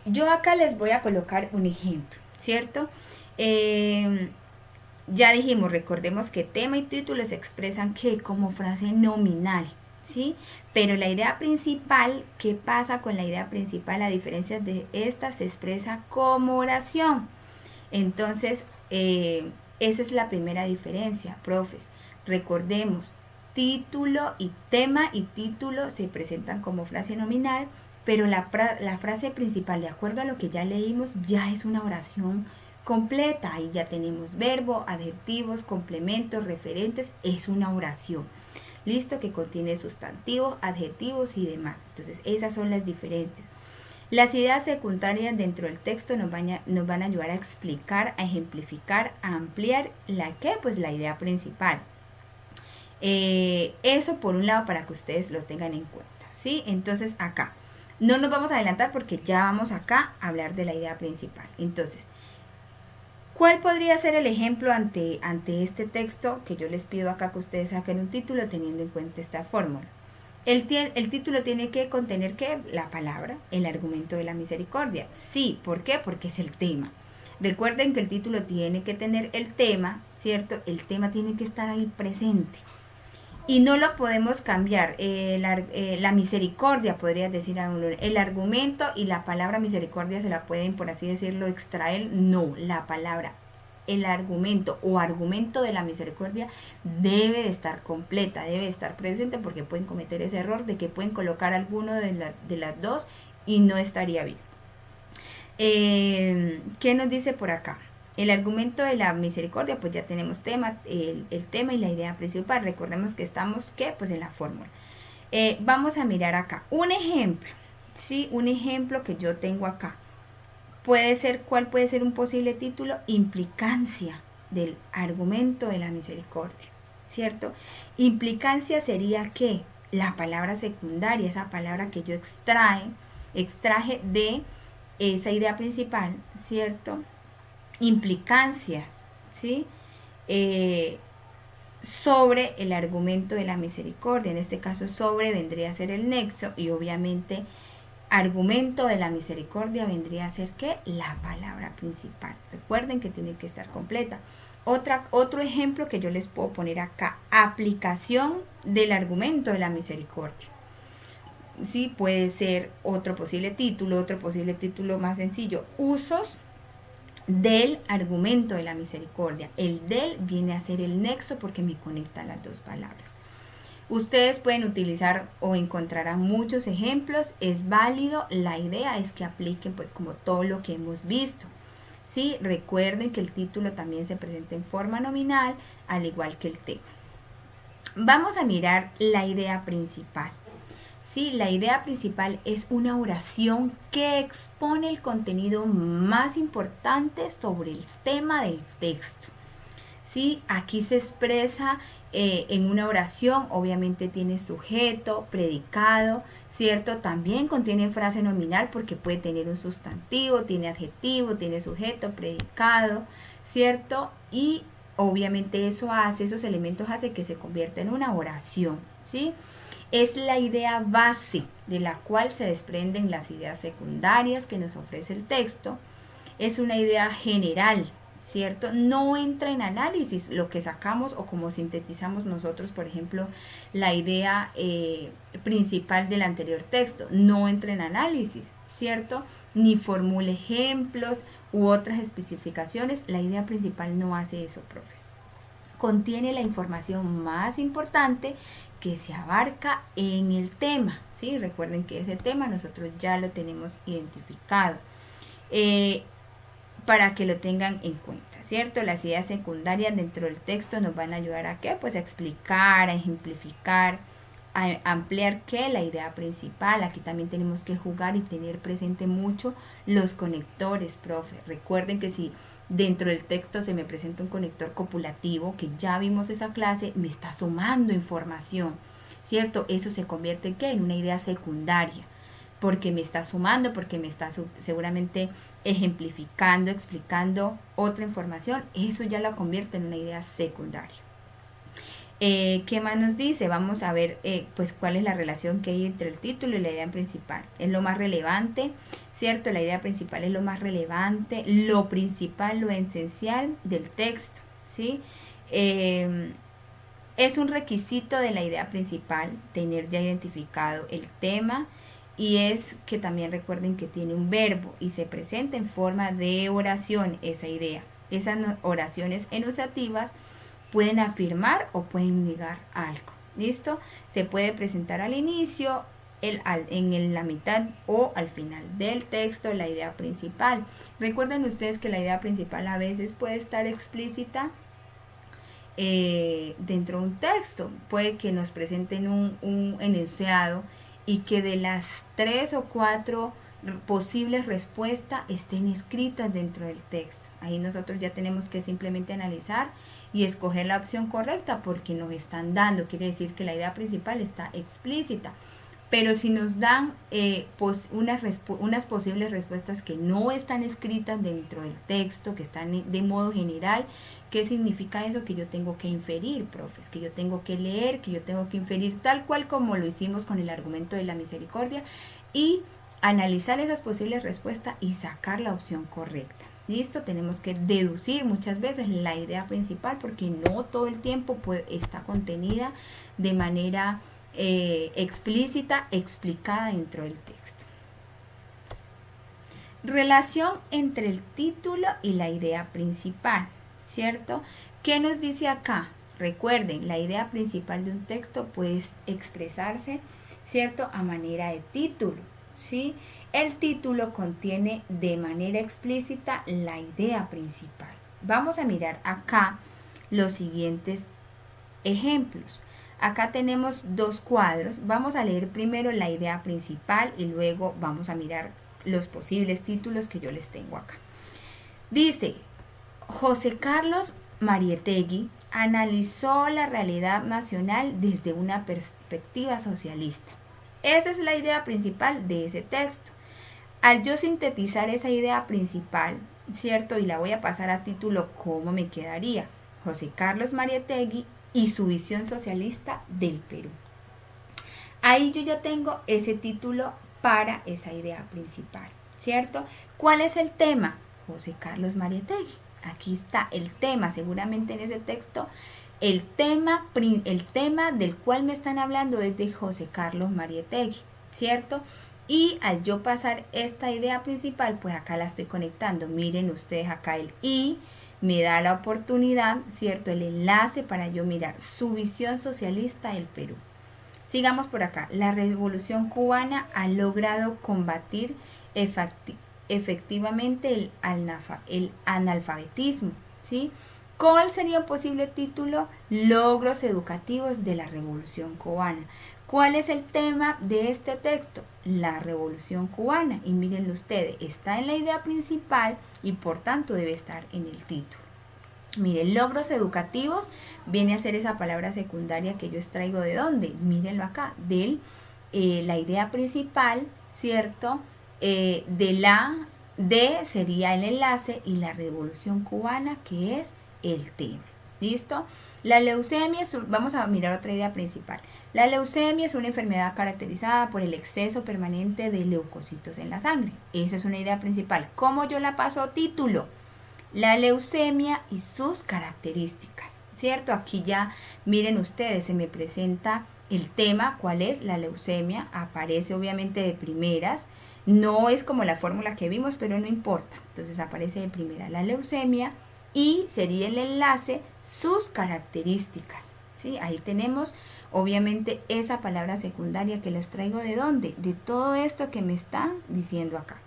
Yo acá les voy a colocar un ejemplo, ¿cierto? Ya dijimos, recordemos que tema y título se expresan que como frase nominal, ¿sí? Pero la idea principal, ¿qué pasa con la idea principal? A diferencia de esta, se expresa como oración. Entonces, esa es la primera diferencia, profes. Recordemos, título y tema y título se presentan como frase nominal, pero la frase principal, de acuerdo a lo que ya leímos, ya es una oración completa. Ahí ya tenemos verbo, adjetivos, complementos, referentes, es una oración. Listo, que contiene sustantivos, adjetivos y demás. Entonces, esas son las diferencias. Las ideas secundarias dentro del texto nos van a ayudar a explicar, a ejemplificar, a ampliar la idea principal. Eso por un lado para que ustedes lo tengan en cuenta, ¿sí? Entonces acá no nos vamos a adelantar porque ya vamos acá a hablar de la idea principal. Entonces, ¿cuál podría ser el ejemplo ante este texto que yo les pido acá que ustedes saquen un título teniendo en cuenta esta fórmula? El título tiene que contener ¿qué? La palabra, el argumento de la misericordia. Sí, ¿por qué? Porque es el tema. Recuerden que el título tiene que tener el tema, ¿cierto? El tema tiene que estar ahí presente. Y no lo podemos cambiar. La misericordia, podría decir, el argumento y la palabra misericordia se la pueden, por así decirlo, extraer. No, la palabra, el argumento o argumento de la misericordia debe de estar completa, debe de estar presente, porque pueden cometer ese error de que pueden colocar alguno de las dos y no estaría bien. ¿Qué nos dice por acá? El argumento de la misericordia, pues ya tenemos tema, el tema y la idea principal. Recordemos que estamos, ¿qué? Pues en la fórmula. Vamos a mirar acá. Un ejemplo, ¿sí? Un ejemplo que yo tengo acá. ¿Cuál puede ser un posible título? Implicancia del argumento de la misericordia, ¿cierto? Implicancia sería ¿qué? La palabra secundaria, esa palabra que yo extraje de esa idea principal, ¿cierto? Implicancias, ¿sí? Sobre el argumento de la misericordia. En este caso, sobre vendría a ser el nexo y obviamente argumento de la misericordia vendría a ser ¿qué? La palabra principal. Recuerden que tiene que estar completa. Otro ejemplo que yo les puedo poner acá, aplicación del argumento de la misericordia. Sí, puede ser otro posible título más sencillo, usos del argumento de la misericordia. El del viene a ser el nexo porque me conecta las dos palabras. Ustedes pueden utilizar o encontrarán muchos ejemplos, es válido, la idea es que apliquen pues como todo lo que hemos visto. Sí, recuerden que el título también se presenta en forma nominal, al igual que el tema. Vamos a mirar la idea principal. Sí, la idea principal es una oración que expone el contenido más importante sobre el tema del texto. Sí, aquí se expresa en una oración, obviamente tiene sujeto, predicado, ¿cierto? También contiene frase nominal porque puede tener un sustantivo, tiene adjetivo, tiene sujeto, predicado, ¿cierto? Y obviamente esos elementos hace que se convierta en una oración, ¿sí? Es la idea base de la cual se desprenden las ideas secundarias que nos ofrece el texto. Es una idea general, ¿cierto? No entra en análisis lo que sacamos o como sintetizamos nosotros, por ejemplo, la idea principal del anterior texto. No entra en análisis, ¿cierto? Ni formula ejemplos u otras especificaciones. La idea principal no hace eso, profes. Contiene la información más importante que se abarca en el tema, ¿sí? Recuerden que ese tema nosotros ya lo tenemos identificado. Para que lo tengan en cuenta, ¿cierto? Las ideas secundarias dentro del texto nos van a ayudar a ¿qué? Pues a explicar, a ejemplificar, a ampliar ¿qué? La idea principal. Aquí también tenemos que jugar y tener presente mucho los conectores, profe. Recuerden que si dentro del texto se me presenta un conector copulativo, que ya vimos esa clase, me está sumando información, ¿cierto? Eso se convierte ¿en qué? En una idea secundaria, porque me está sumando, porque me está seguramente ejemplificando, explicando otra información. Eso ya la convierte en una idea secundaria. ¿Qué más nos dice? Vamos a ver pues cuál es la relación que hay entre el título y la idea principal. Es lo más relevante, ¿cierto? La idea principal es lo más relevante, lo principal, lo esencial del texto, ¿sí? Es un requisito de la idea principal tener ya identificado el tema, y es que también recuerden que tiene un verbo y se presenta en forma de oración esa idea. Esas oraciones enunciativas pueden afirmar o pueden negar algo. ¿Listo? Se puede presentar al inicio, en la mitad o al final del texto la idea principal. Recuerden ustedes que la idea principal a veces puede estar explícita dentro de un texto. Puede que nos presenten un enunciado y que de las 3 o 4 posibles respuestas estén escritas dentro del texto. Ahí nosotros ya tenemos que simplemente analizar y escoger la opción correcta porque nos están dando, quiere decir que la idea principal está explícita. Pero si nos dan unas posibles respuestas que no están escritas dentro del texto, que están de modo general, ¿qué significa eso? Que yo tengo que inferir, profes, que yo tengo que leer, que yo tengo que inferir tal cual como lo hicimos con el argumento de la misericordia y analizar esas posibles respuestas y sacar la opción correcta. ¿Listo? Tenemos que deducir muchas veces la idea principal porque no todo el tiempo está contenida de manera explícita, explicada dentro del texto. Relación entre el título y la idea principal, ¿cierto? ¿Qué nos dice acá? Recuerden, la idea principal de un texto puede expresarse, ¿cierto? A manera de título, ¿sí? El título contiene de manera explícita la idea principal. Vamos a mirar acá los siguientes ejemplos. Acá tenemos dos cuadros. Vamos a leer primero la idea principal y luego vamos a mirar los posibles títulos que yo les tengo acá. Dice, José Carlos Mariátegui analizó la realidad nacional desde una perspectiva socialista. Esa es la idea principal de ese texto. Al yo sintetizar esa idea principal, ¿cierto? Y la voy a pasar a título, ¿cómo me quedaría? José Carlos Mariátegui y su visión socialista del Perú. Ahí yo ya tengo ese título para esa idea principal, ¿cierto? ¿Cuál es el tema? José Carlos Mariátegui. Aquí está el tema, seguramente en ese texto, el tema del cual me están hablando es de José Carlos Mariátegui, ¿cierto? Y al yo pasar esta idea principal, pues acá la estoy conectando. Miren ustedes acá el "y" me da la oportunidad, ¿cierto? El enlace para yo mirar su visión socialista del Perú. Sigamos por acá. La Revolución Cubana ha logrado combatir efectivamente el analfabetismo, ¿sí? ¿Cuál sería un posible título? Logros educativos de la Revolución Cubana. ¿Cuál es el tema de este texto? La Revolución Cubana. Y miren ustedes, está en la idea principal y por tanto debe estar en el título. Miren, logros educativos viene a ser esa palabra secundaria que yo extraigo de dónde. Mírenlo acá, de la idea principal, ¿cierto? De sería el enlace y la Revolución Cubana, que es el tema. ¿Listo? La leucemia vamos a mirar otra idea principal. La leucemia es una enfermedad caracterizada por el exceso permanente de leucocitos en la sangre. Esa es una idea principal. ¿Cómo yo la paso a título? La leucemia y sus características, ¿cierto? Aquí ya, miren ustedes, se me presenta el tema, ¿cuál es? La leucemia, aparece obviamente de primeras, no es como la fórmula que vimos, pero no importa, entonces aparece de primera la leucemia y sería el enlace, sus características, ¿sí? Ahí tenemos obviamente esa palabra secundaria que les traigo de dónde, de todo esto que me están diciendo acá.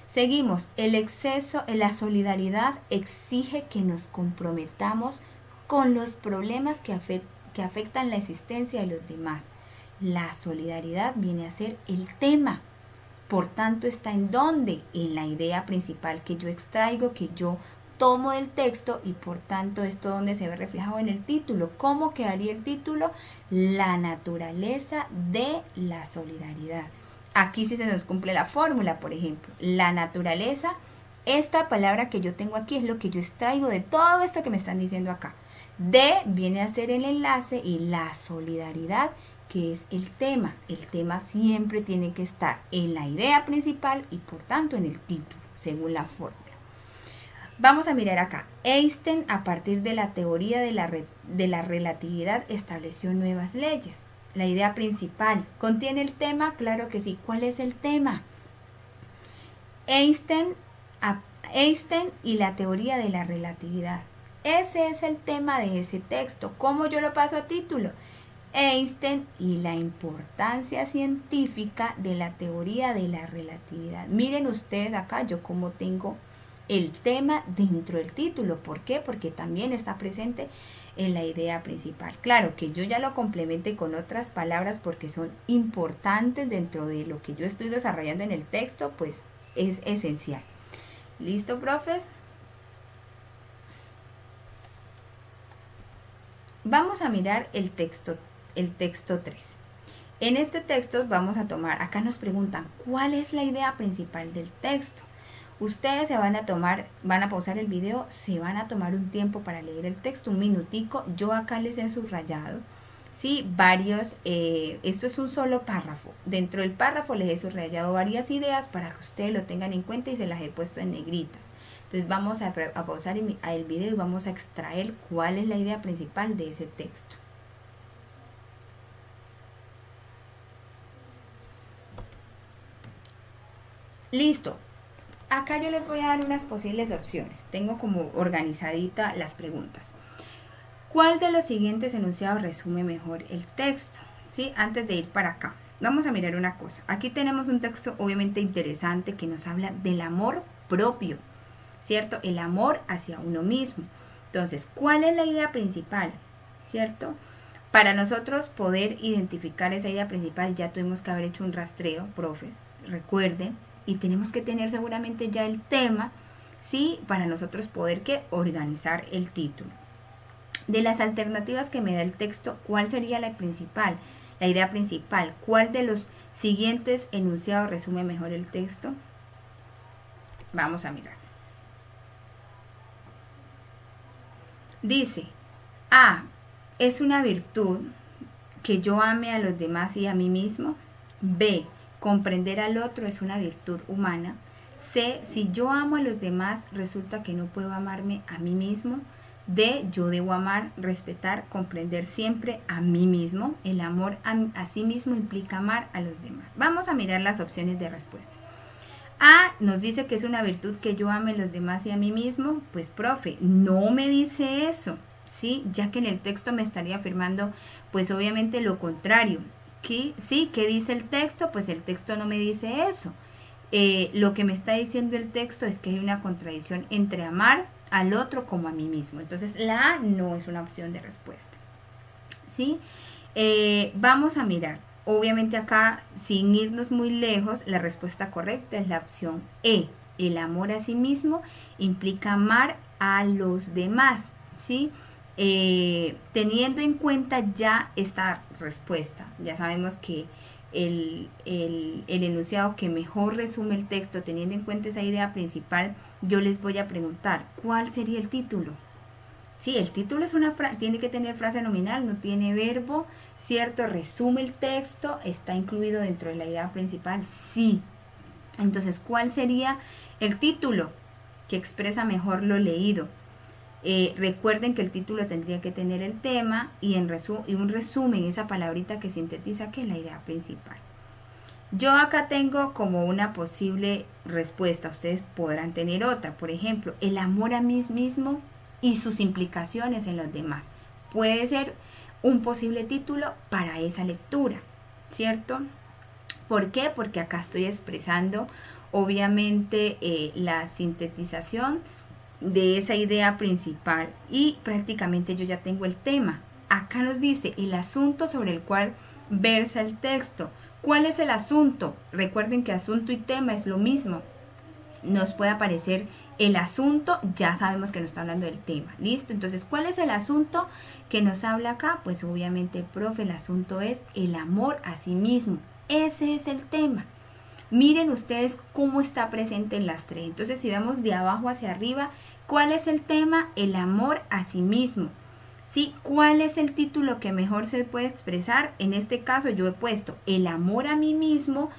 Seguimos, el exceso, la solidaridad exige que nos comprometamos con los problemas que afectan la existencia de los demás. La solidaridad viene a ser el tema. Por tanto, está en dónde, en la idea principal que yo extraigo, que yo tomo del texto y por tanto esto donde se ve reflejado en el título. ¿Cómo quedaría el título? La naturaleza de la solidaridad. Aquí sí se nos cumple la fórmula, por ejemplo, la naturaleza, esta palabra que yo tengo aquí es lo que yo extraigo de todo esto que me están diciendo acá. De viene a ser el enlace y la solidaridad, que es el tema. El tema siempre tiene que estar en la idea principal y por tanto en el título, según la fórmula. Vamos a mirar acá. Einstein, a partir de la teoría de la relatividad, estableció nuevas leyes. La idea principal. ¿Contiene el tema? Claro que sí. ¿Cuál es el tema? Einstein y la teoría de la relatividad. Ese es el tema de ese texto. ¿Cómo yo lo paso a título? Einstein y la importancia científica de la teoría de la relatividad. Miren ustedes acá, yo como tengo el tema dentro del título. ¿Por qué? Porque también está presente en la idea principal. Claro que yo ya lo complemente con otras palabras porque son importantes dentro de lo que yo estoy desarrollando en el texto, pues es esencial. ¿Listo, profes? Vamos a mirar el texto 3. En este texto vamos a tomar, acá nos preguntan, ¿cuál es la idea principal del texto? Ustedes van a pausar el video, se van a tomar un tiempo para leer el texto, un minutico. Yo acá les he subrayado, ¿sí? Esto es un solo párrafo. Dentro del párrafo les he subrayado varias ideas para que ustedes lo tengan en cuenta y se las he puesto en negritas. Entonces vamos a pausar el video y vamos a extraer cuál es la idea principal de ese texto. Listo. Acá yo les voy a dar unas posibles opciones. Tengo como organizadita las preguntas. ¿Cuál de los siguientes enunciados resume mejor el texto? ¿Sí? Antes de ir para acá, vamos a mirar una cosa. Aquí tenemos un texto obviamente interesante que nos habla del amor propio, ¿cierto? El amor hacia uno mismo. Entonces, ¿cuál es la idea principal? ¿Cierto? Para nosotros poder identificar esa idea principal ya tuvimos que haber hecho un rastreo, profes, recuerden, y tenemos que tener seguramente ya el tema, ¿sí? Para nosotros poder organizar el título. De las alternativas que me da el texto, ¿cuál sería la principal? La idea principal. ¿Cuál de los siguientes enunciados resume mejor el texto? Vamos a mirar. Dice, A, es una virtud que yo ame a los demás y a mí mismo. B, comprender al otro es una virtud humana. C, si yo amo a los demás, resulta que no puedo amarme a mí mismo. D, yo debo amar, respetar, comprender siempre a mí mismo. El amor a sí mismo implica amar a los demás. Vamos a mirar las opciones de respuesta. A nos dice que es una virtud que yo ame a los demás y a mí mismo. Pues profe, no me dice eso, ¿sí? Ya que en el texto me estaría afirmando pues obviamente lo contrario. ¿Sí? ¿Qué dice el texto? Pues el texto no me dice eso. Lo que me está diciendo el texto es que hay una contradicción entre amar al otro como a mí mismo. Entonces la A no es una opción de respuesta, ¿sí? Vamos a mirar. Obviamente acá, sin irnos muy lejos, la respuesta correcta es la opción E. El amor a sí mismo implica amar a los demás, ¿sí? Teniendo en cuenta ya esta respuesta, ya sabemos que el enunciado que mejor resume el texto, teniendo en cuenta esa idea principal, yo les voy a preguntar, ¿cuál sería el título? Sí, el título es tiene que tener frase nominal, no tiene verbo, ¿cierto? Resume el texto, está incluido dentro de la idea principal, sí. Entonces, ¿cuál sería el título que expresa mejor lo leído? Recuerden que el título tendría que tener el tema y un resumen, esa palabrita que sintetiza que es la idea principal. Yo acá tengo como una posible respuesta, ustedes podrán tener otra, por ejemplo, el amor a mí mismo y sus implicaciones en los demás. Puede ser un posible título para esa lectura, ¿cierto? ¿Por qué? Porque acá estoy expresando obviamente la sintetización de esa idea principal y prácticamente yo ya tengo el tema. Acá nos dice el asunto sobre el cual versa el texto. ¿Cuál es el asunto? Recuerden que asunto y tema es lo mismo. Nos puede aparecer el asunto, ya sabemos que nos está hablando del tema. ¿Listo? Entonces, ¿cuál es el asunto que nos habla acá? Pues obviamente, profe, el asunto es el amor a sí mismo. Ese es el tema. Miren ustedes cómo está presente en las tres. Entonces, si vamos de abajo hacia arriba, ¿cuál es el tema? El amor a sí mismo. ¿Sí? ¿Cuál es el título que mejor se puede expresar? En este caso yo he puesto el amor a mí mismo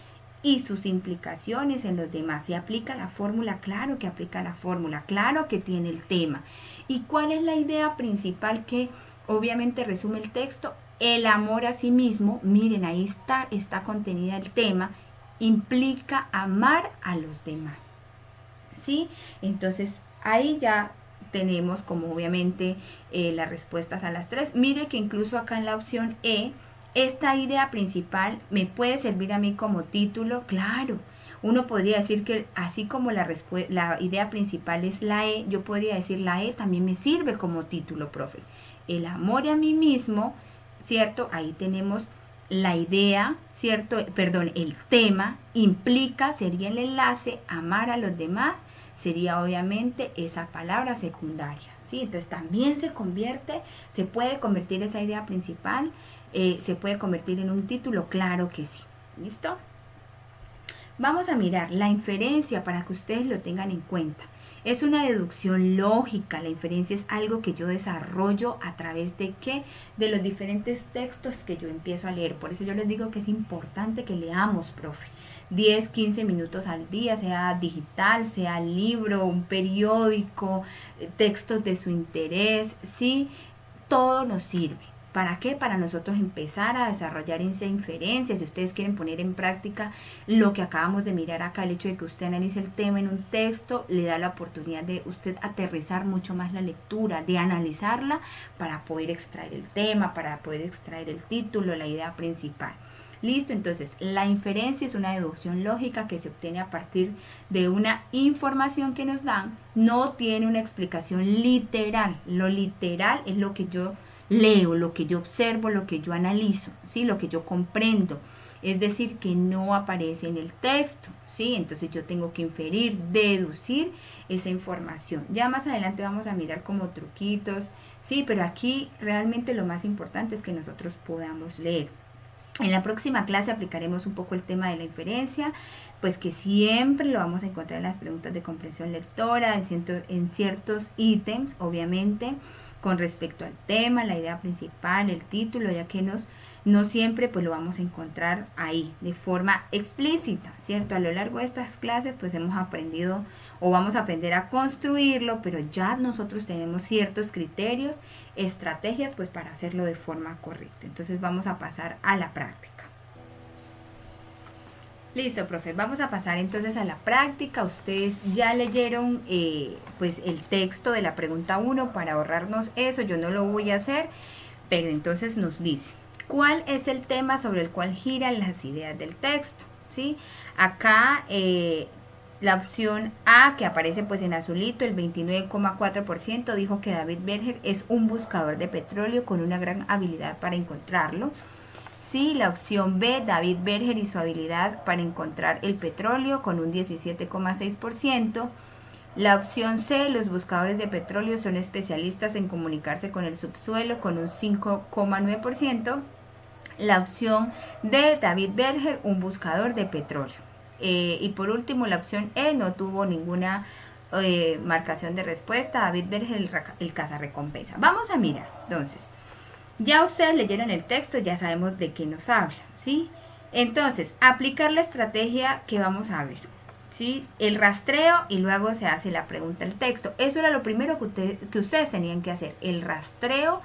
y sus implicaciones en los demás. ¿Se aplica la fórmula? Claro que aplica la fórmula, claro que tiene el tema. ¿Y cuál es la idea principal que obviamente resume el texto? El amor a sí mismo, miren, ahí está contenida el tema, implica amar a los demás. ¿Sí? Entonces ahí ya tenemos como obviamente las respuestas a las tres. Mire que incluso acá en la opción E, esta idea principal me puede servir a mí como título, claro. Uno podría decir que así como la idea principal es la E, yo podría decir la E también me sirve como título, profes. El amor a mí mismo, ¿cierto? Ahí tenemos la idea, ¿cierto? Perdón, el tema implica, sería el enlace, amar a los demás, sería obviamente esa palabra secundaria, ¿sí? Entonces también se puede convertir esa idea principal, se puede convertir en un título, claro que sí. ¿Listo? Vamos a mirar la inferencia para que ustedes lo tengan en cuenta. Es una deducción lógica, la inferencia es algo que yo desarrollo a través de ¿qué? De los diferentes textos que yo empiezo a leer. Por eso yo les digo que es importante que leamos, profe. 10, 15 minutos al día, sea digital, sea libro, un periódico, textos de su interés, ¿sí? Todo nos sirve. ¿Para qué? Para nosotros empezar a desarrollar esa inferencia. Si ustedes quieren poner en práctica lo que acabamos de mirar acá, el hecho de que usted analice el tema en un texto, le da la oportunidad de usted aterrizar mucho más la lectura, de analizarla para poder extraer el tema, para poder extraer el título, la idea principal. Listo, entonces la inferencia es una deducción lógica que se obtiene a partir de una información que nos dan, no tiene una explicación literal. Lo literal es lo que yo leo, lo que yo observo, lo que yo analizo, ¿sí? Lo que yo comprendo. Es decir, que no aparece en el texto, ¿sí? Entonces yo tengo que inferir, deducir esa información. Ya más adelante vamos a mirar como truquitos, ¿sí? Pero aquí realmente lo más importante es que nosotros podamos leer. En la próxima clase aplicaremos un poco el tema de la inferencia, pues que siempre lo vamos a encontrar en las preguntas de comprensión lectora, en ciertos ítems, obviamente. con respecto al tema, la idea principal, el título, ya que no siempre pues lo vamos a encontrar ahí de forma explícita, ¿cierto? A lo largo de estas clases pues hemos aprendido o vamos a aprender a construirlo, pero ya nosotros tenemos ciertos criterios, estrategias pues para hacerlo de forma correcta. Entonces vamos a pasar a la práctica. Listo, profe, vamos a pasar entonces a la práctica. Ustedes ya leyeron pues el texto de la pregunta 1 para ahorrarnos eso, yo no lo voy a hacer, pero entonces nos dice, ¿cuál es el tema sobre el cual giran las ideas del texto? ¿Sí? Acá la opción A, que aparece pues en azulito, el 29,4% dijo que David Berger es un buscador de petróleo con una gran habilidad para encontrarlo. Sí, la opción B, David Berger y su habilidad para encontrar el petróleo con un 17,6%. La opción C, los buscadores de petróleo son especialistas en comunicarse con el subsuelo con un 5,9%. La opción D, David Berger, un buscador de petróleo. Y por último, la opción E no tuvo ninguna marcación de respuesta. David Berger, el cazarrecompensa. Vamos a mirar, entonces. Ya ustedes leyeron el texto, ya sabemos de qué nos habla, ¿sí? Entonces, aplicar la estrategia que vamos a ver, ¿sí? El rastreo y luego se hace la pregunta del texto. Eso era lo primero que ustedes tenían que hacer, el rastreo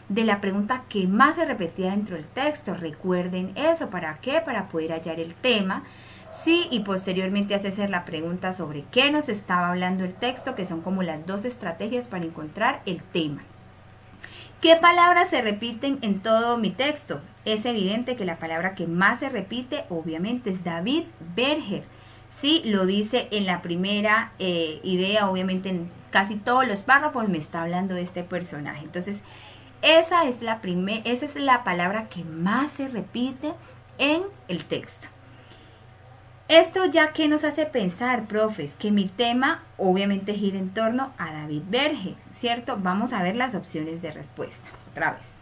de la pregunta que más se repetía dentro del texto. Recuerden eso, ¿para qué? Para poder hallar el tema, ¿sí? Y posteriormente hacer la pregunta sobre qué nos estaba hablando el texto, que son como las dos estrategias para encontrar el tema. ¿Qué palabras se repiten en todo mi texto? Es evidente que la palabra que más se repite, obviamente, es David Berger. Sí, lo dice en la primera idea, obviamente en casi todos los párrafos me está hablando de este personaje. Entonces, esa es la palabra que más se repite en el texto. Esto ya que nos hace pensar, profes, que mi tema obviamente gira en torno a David Berger, ¿cierto? Vamos a ver las opciones de respuesta, otra vez.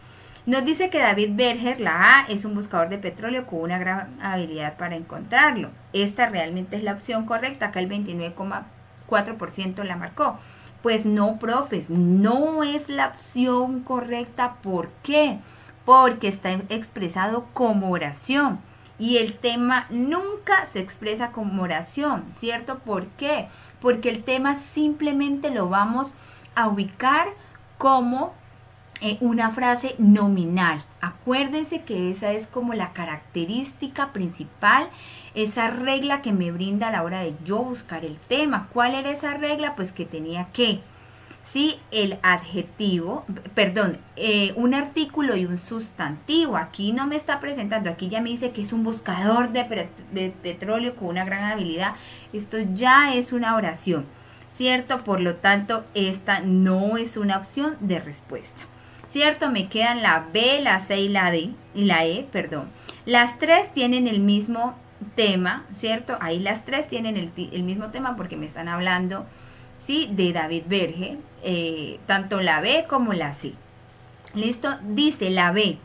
Nos dice que David Berger, la A, es un buscador de petróleo con una gran habilidad para encontrarlo. Esta realmente es la opción correcta, acá el 29,4% la marcó. Pues no, profes, no es la opción correcta. ¿Por qué? Porque está expresado como oración. Y el tema nunca se expresa como oración, ¿cierto? ¿Por qué? Porque el tema simplemente lo vamos a ubicar como una frase nominal. Acuérdense que esa es como la característica principal, esa regla que me brinda a la hora de yo buscar el tema. ¿Cuál era esa regla? Pues que tenía que... ¿sí? El adjetivo, perdón, un artículo y un sustantivo. Aquí no me está presentando, aquí ya me dice que es un buscador de petróleo con una gran habilidad. Esto ya es una oración, ¿cierto? Por lo tanto, esta no es una opción de respuesta, ¿cierto? Me quedan la B, la C y la D, y la E, perdón. Las tres tienen el mismo tema, ¿cierto? Ahí las tres tienen el mismo tema porque me están hablando, ¿sí? De David Berger, tanto la B como la C. ¿Listo? Dice la B,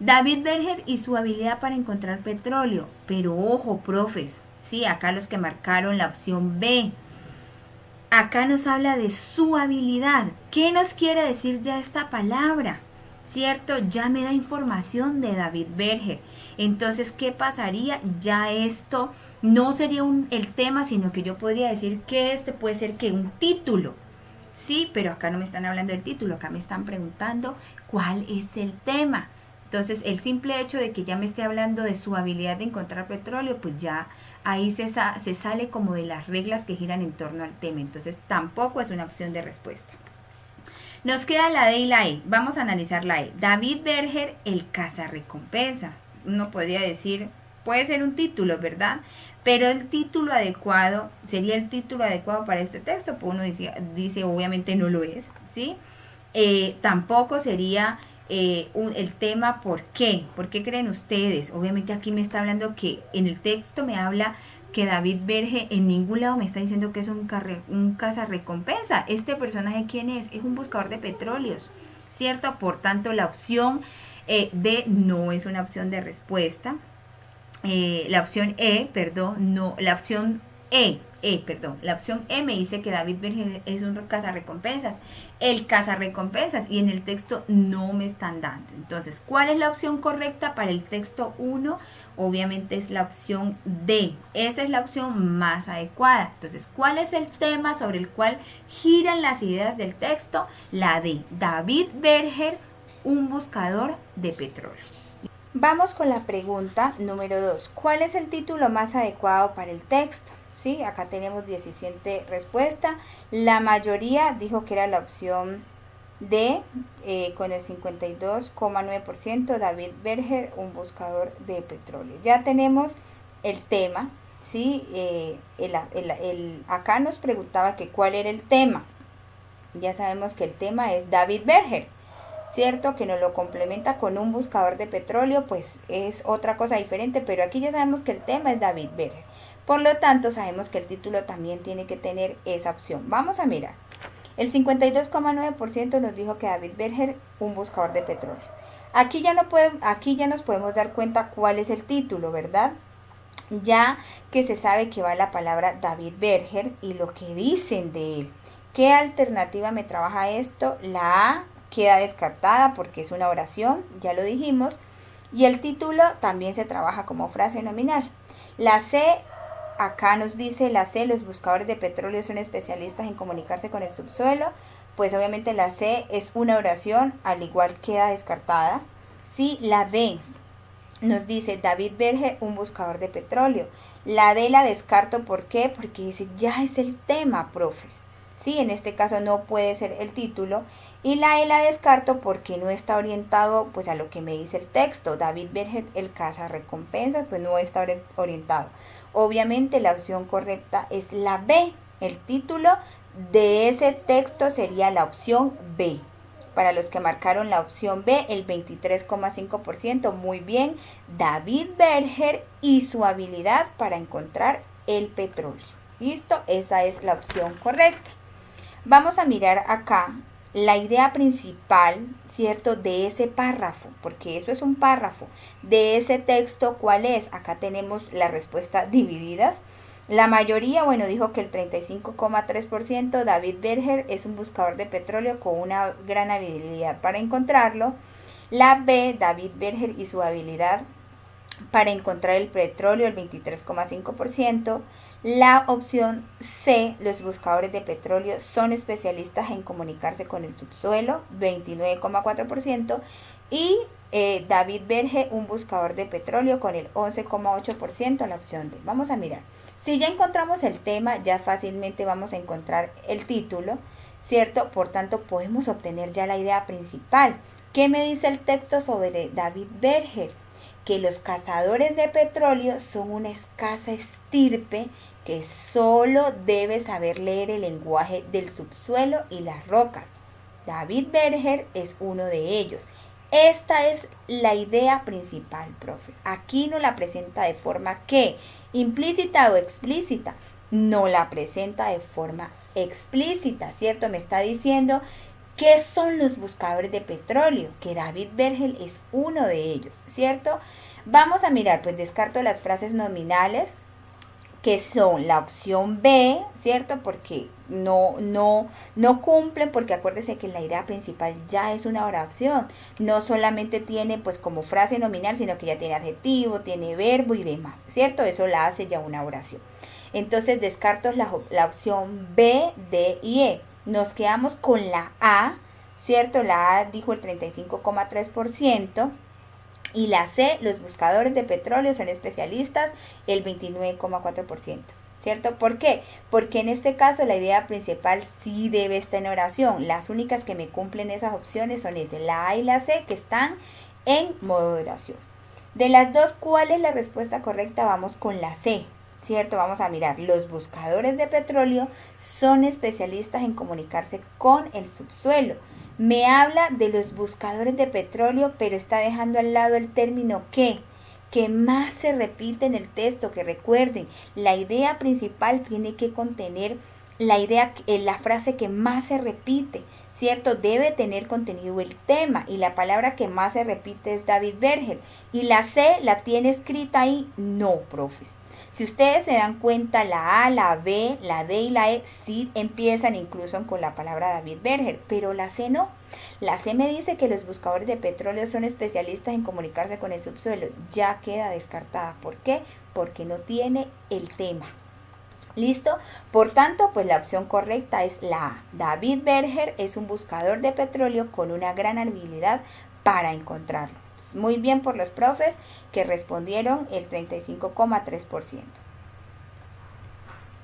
David Berger y su habilidad para encontrar petróleo. Pero ojo, profes, ¿sí? Acá los que marcaron la opción B. Acá nos habla de su habilidad. ¿Qué nos quiere decir ya esta palabra? ¿Cierto? Ya me da información de David Berger. Entonces, ¿qué pasaría? Ya esto no sería el tema, sino que yo podría decir que este puede ser que un título. Sí, pero acá no me están hablando del título, acá me están preguntando cuál es el tema. Entonces, el simple hecho de que ya me esté hablando de su habilidad de encontrar petróleo, pues ya ahí se sale como de las reglas que giran en torno al tema. Entonces, tampoco es una opción de respuesta. Nos queda la D y la E. Vamos a analizar la E. David Berger, el cazarrecompensa. Uno podría decir, puede ser un título, ¿verdad? Pero el título adecuado, ¿sería el título adecuado para este texto? Pues uno dice obviamente no lo es, ¿sí? Tampoco sería el tema ¿por qué? ¿Por qué creen ustedes? Obviamente aquí me está hablando que en el texto me habla que David Berger en ningún lado me está diciendo que es un cazarrecompensa. ¿Este personaje quién es? Es un buscador de petróleos, ¿cierto? Por tanto, la opción D no es una opción de respuesta. La opción E, perdón, no, la opción La opción E me dice que David Berger es un cazarrecompensas. El cazarrecompensas y en el texto no me están dando. Entonces, ¿cuál es la opción correcta para el texto 1? Obviamente es la opción D. Esa es la opción más adecuada. Entonces, ¿cuál es el tema sobre el cual giran las ideas del texto? La D. David Berger, un buscador de petróleo. Vamos con la pregunta número 2. ¿Cuál es el título más adecuado para el texto? ¿Sí? Acá tenemos 17 respuestas. La mayoría dijo que era la opción D, con el 52,9%, David Berger, un buscador de petróleo. Ya tenemos el tema, ¿sí? Acá nos preguntaba que cuál era el tema. Ya sabemos que el tema es David Berger, ¿cierto? Que nos lo complementa con un buscador de petróleo, pues es otra cosa diferente, pero aquí ya sabemos que el tema es David Berger. Por lo tanto, sabemos que el título también tiene que tener esa opción. Vamos a mirar. El 52,9% nos dijo que David Berger, un buscador de petróleo. Aquí ya nos podemos dar cuenta cuál es el título, ¿verdad? Ya que se sabe que va la palabra David Berger y lo que dicen de él. ¿Qué alternativa me trabaja esto? La A queda descartada porque es una oración, ya lo dijimos. Y el título también se trabaja como frase nominal. La C, acá nos dice la C, los buscadores de petróleo son especialistas en comunicarse con el subsuelo. Pues obviamente la C es una oración, al igual queda descartada. Sí, la D nos dice David Berger, un buscador de petróleo. La D la descarto, ¿por qué? Porque ese ya es el tema, profes. Sí, en este caso no puede ser el título. Y la E la descarto porque no está orientado pues a lo que me dice el texto. David Berger, el cazarrecompensas, pues no está orientado. Obviamente la opción correcta es la B. El título de ese texto sería la opción B. Para los que marcaron la opción B, el 23,5%, muy bien, David Berger y su habilidad para encontrar el petróleo. ¿Listo? Esa es la opción correcta. Vamos a mirar acá la idea principal, ¿cierto? De ese párrafo, porque eso es un párrafo. De ese texto, ¿cuál es? Acá tenemos las respuestas divididas. La mayoría, bueno, dijo que el 35,3%, David Berger es un buscador de petróleo con una gran habilidad para encontrarlo. La B, David Berger y su habilidad para encontrar el petróleo, el 23,5%. La opción C, los buscadores de petróleo son especialistas en comunicarse con el subsuelo, 29,4%. Y David Berger, un buscador de petróleo, con el 11,8%, la opción D. Vamos a mirar. Si ya encontramos el tema, ya fácilmente vamos a encontrar el título, ¿cierto? Por tanto, podemos obtener ya la idea principal. ¿Qué me dice el texto sobre David Berger? Que los cazadores de petróleo son una escasa estirpe que solo debe saber leer el lenguaje del subsuelo y las rocas. David Berger es uno de ellos. Esta es la idea principal, profes. Aquí no la presenta de forma que implícita o explícita. No la presenta de forma explícita, ¿cierto? Me está diciendo qué son los buscadores de petróleo, que David Berger es uno de ellos, ¿cierto? Vamos a mirar, pues descarto las frases nominales, que son la opción B, ¿cierto? Porque no cumplen, porque acuérdense que la idea principal ya es una oración. No solamente tiene pues como frase nominal, sino que ya tiene adjetivo, tiene verbo y demás, ¿cierto? Eso la hace ya una oración. Entonces descarto la opción B, D y E. Nos quedamos con la A, ¿cierto? La A dijo el 35,3%. Y la C, los buscadores de petróleo son especialistas, el 29,4%. ¿Cierto? ¿Por qué? Porque en este caso la idea principal sí debe estar en oración. Las únicas que me cumplen esas opciones son la A y la C, que están en modo de oración. De las dos, ¿cuál es la respuesta correcta? Vamos con la C, ¿cierto? Vamos a mirar. Los buscadores de petróleo son especialistas en comunicarse con el subsuelo. Me habla de los buscadores de petróleo, pero está dejando al lado el término que más se repite en el texto, que recuerden, la idea principal tiene que contener la frase que más se repite, ¿cierto? Debe tener contenido el tema, y la palabra que más se repite es David Berger. Y la C la tiene escrita ahí, no, profes. Si ustedes se dan cuenta, la A, la B, la D y la E sí empiezan incluso con la palabra David Berger, pero la C no. La C me dice que los buscadores de petróleo son especialistas en comunicarse con el subsuelo. Ya queda descartada. ¿Por qué? Porque no tiene el tema. ¿Listo? Por tanto, pues la opción correcta es la A. David Berger es un buscador de petróleo con una gran habilidad para encontrarlo. Muy bien por los profes que respondieron el 35,3%.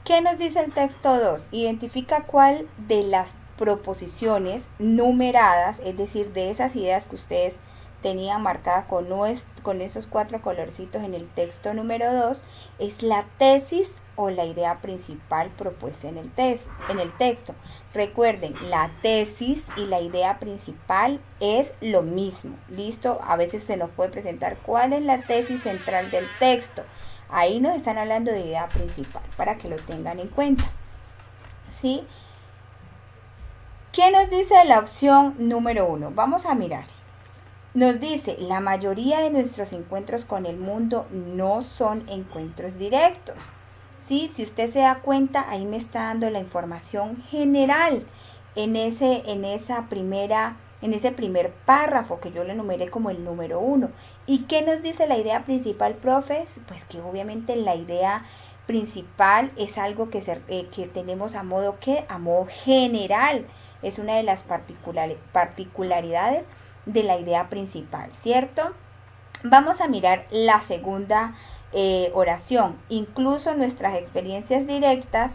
¿Qué nos dice el texto 2? Identifica cuál de las proposiciones numeradas, es decir, de esas ideas que ustedes tenían marcadas con esos 4 colorcitos en el texto número 2, es la tesis o la idea principal propuesta en el texto. Recuerden, la tesis y la idea principal es lo mismo. ¿Listo? A veces se nos puede presentar cuál es la tesis central del texto. Ahí nos están hablando de idea principal, para que lo tengan en cuenta. ¿Sí? ¿Qué nos dice la opción número 1? Vamos a mirar. Nos dice, la mayoría de nuestros encuentros con el mundo no son encuentros directos. ¿Sí? Si usted se da cuenta, ahí me está dando la información general en ese primer párrafo que yo le enumeré como el número 1. ¿Y qué nos dice la idea principal, profes? Pues que obviamente la idea principal es algo que tenemos a modo general. Es una de las particularidades de la idea principal, ¿cierto? Vamos a mirar la segunda oración. Incluso nuestras experiencias directas,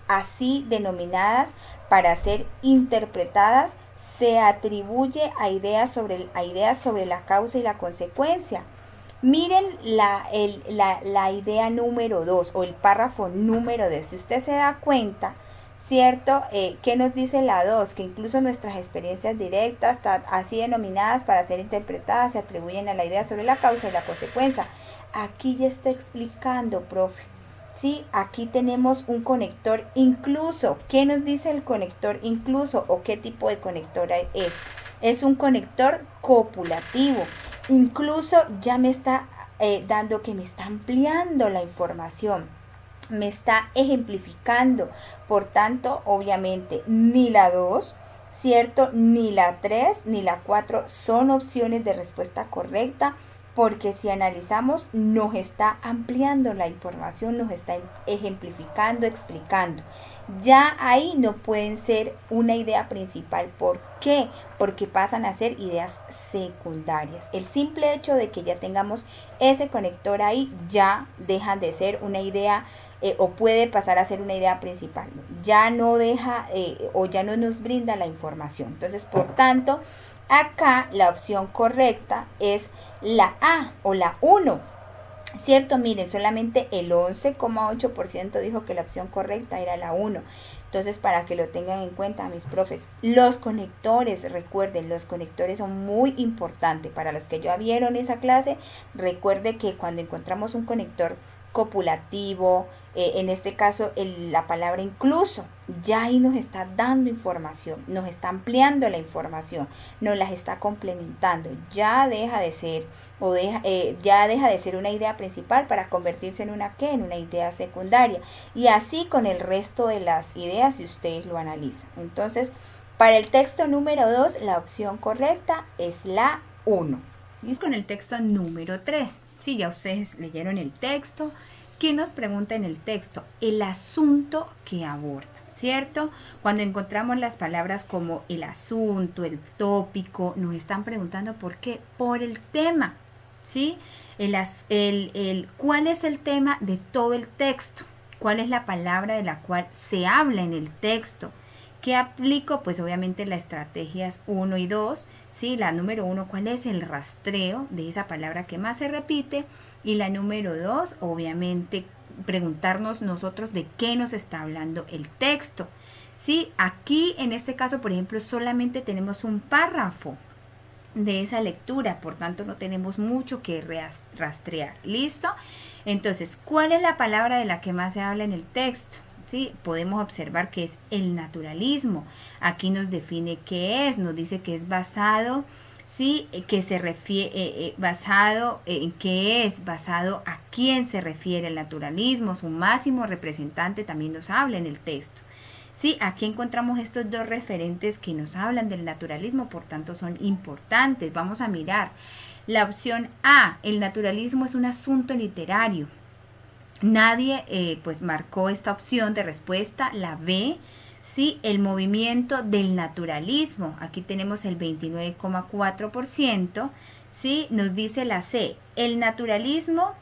así denominadas para ser interpretadas, se atribuye a ideas sobre la causa y la consecuencia. Miren la idea número 2 o el párrafo número 2. Si usted se da cuenta, ¿cierto? ¿Qué nos dice la 2? Que incluso nuestras experiencias directas, así denominadas para ser interpretadas, se atribuyen a la idea sobre la causa y la consecuencia. Aquí ya está explicando, profe. ¿Sí? Aquí tenemos un conector incluso. ¿Qué nos dice el conector incluso o qué tipo de conector es? Es un conector copulativo. Incluso ya me está dando que me está ampliando la información. Me está ejemplificando. Por tanto, obviamente, ni la 2, ¿cierto? Ni la 3, ni la 4 son opciones de respuesta correcta, porque si analizamos, nos está ampliando la información, nos está ejemplificando, explicando. Ya ahí no pueden ser una idea principal. ¿Por qué? Porque pasan a ser ideas secundarias. El simple hecho de que ya tengamos ese conector ahí, ya dejan de ser una idea o puede pasar a ser una idea principal. Ya no deja o ya no nos brinda la información. Entonces, por tanto, acá la opción correcta es la A o la 1. ¿Cierto? Miren, solamente el 11,8% dijo que la opción correcta era la 1. Entonces, para que lo tengan en cuenta, mis profes, los conectores, recuerden, los conectores son muy importantes. Para los que ya vieron esa clase, recuerde que cuando encontramos un conector copulativo, en este caso la palabra incluso, ya ahí nos está dando información, nos está ampliando la información, nos las está complementando, ya deja de ser una idea principal para convertirse en una idea secundaria, y así con el resto de las ideas si ustedes lo analizan. Entonces, para el texto número 2, la opción correcta es la 1. Y con el texto número 3. Si ya ustedes leyeron el texto, ¿qué nos pregunta en el texto? El asunto que aborda, ¿cierto? Cuando encontramos las palabras como el asunto, el tópico, nos están preguntando ¿por qué? Por el tema, ¿sí? ¿Cuál es el tema de todo el texto? ¿Cuál es la palabra de la cual se habla en el texto? ¿Qué aplico? Pues obviamente las estrategias 1 y 2, ¿sí? La número 1, ¿cuál es el rastreo de esa palabra que más se repite? Y la número 2, obviamente, preguntarnos nosotros de qué nos está hablando el texto. ¿Sí? Aquí, en este caso, por ejemplo, solamente tenemos un párrafo de esa lectura, por tanto no tenemos mucho que rastrear. ¿Listo? Entonces, ¿cuál es la palabra de la que más se habla en el texto? ¿sí? Podemos observar que es el naturalismo. Aquí nos define qué es, nos dice que es basado, ¿sí? Que se refiere, basado en qué es, basado a quién se refiere el naturalismo, su máximo representante también nos habla en el texto. Sí, aquí encontramos estos dos referentes que nos hablan del naturalismo, por tanto son importantes. Vamos a mirar. La opción A, el naturalismo es un asunto literario. Nadie pues marcó esta opción de respuesta. La B, sí, el movimiento del naturalismo. Aquí tenemos el 29,4%. Sí, nos dice la C, el naturalismo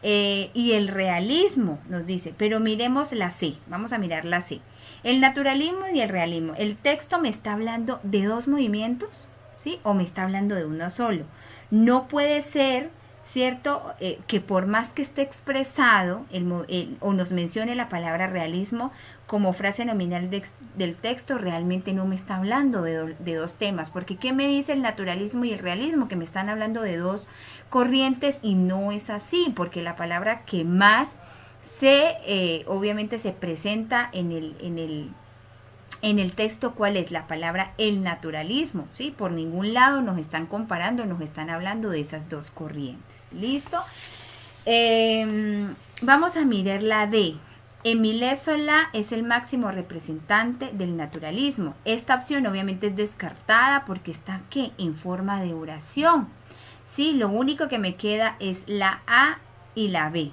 y el realismo, nos dice. Pero miremos la C, vamos a mirar la C. El naturalismo y el realismo. ¿El texto me está hablando de dos movimientos? ¿Sí? ¿O me está hablando de uno solo? No puede ser, ¿cierto? Que por más que esté expresado o nos mencione la palabra realismo como frase nominal del texto, realmente no me está hablando de dos temas. Porque ¿qué me dice el naturalismo y el realismo? Que me están hablando de dos corrientes y no es así, porque la palabra que más obviamente se presenta en el texto, ¿cuál es? La palabra el naturalismo, ¿sí? Por ningún lado nos están comparando, nos están hablando de esas dos corrientes. ¿Listo? Vamos a mirar la D. Émile Zola es el máximo representante del naturalismo. Esta opción obviamente es descartada porque está, ¿qué? En forma de oración. ¿Sí? Lo único que me queda es la A y la B.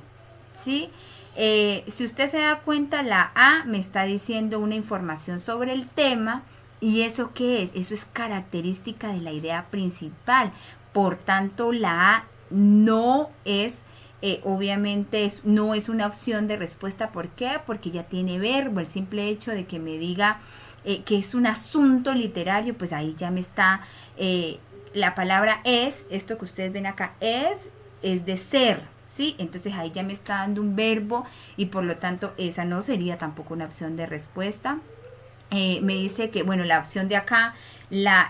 ¿Sí? Si usted se da cuenta, la A me está diciendo una información sobre el tema. ¿Y eso qué es? Eso es característica de la idea principal. Por tanto, la A no es, obviamente, no es una opción de respuesta. ¿Por qué? Porque ya tiene verbo. El simple hecho de que me diga que es un asunto literario, pues ahí ya me está, la palabra es, esto que ustedes ven acá, es de ser. ¿Sí? Entonces ahí ya me está dando un verbo y por lo tanto esa no sería tampoco una opción de respuesta. Me dice que, bueno, la opción de acá, la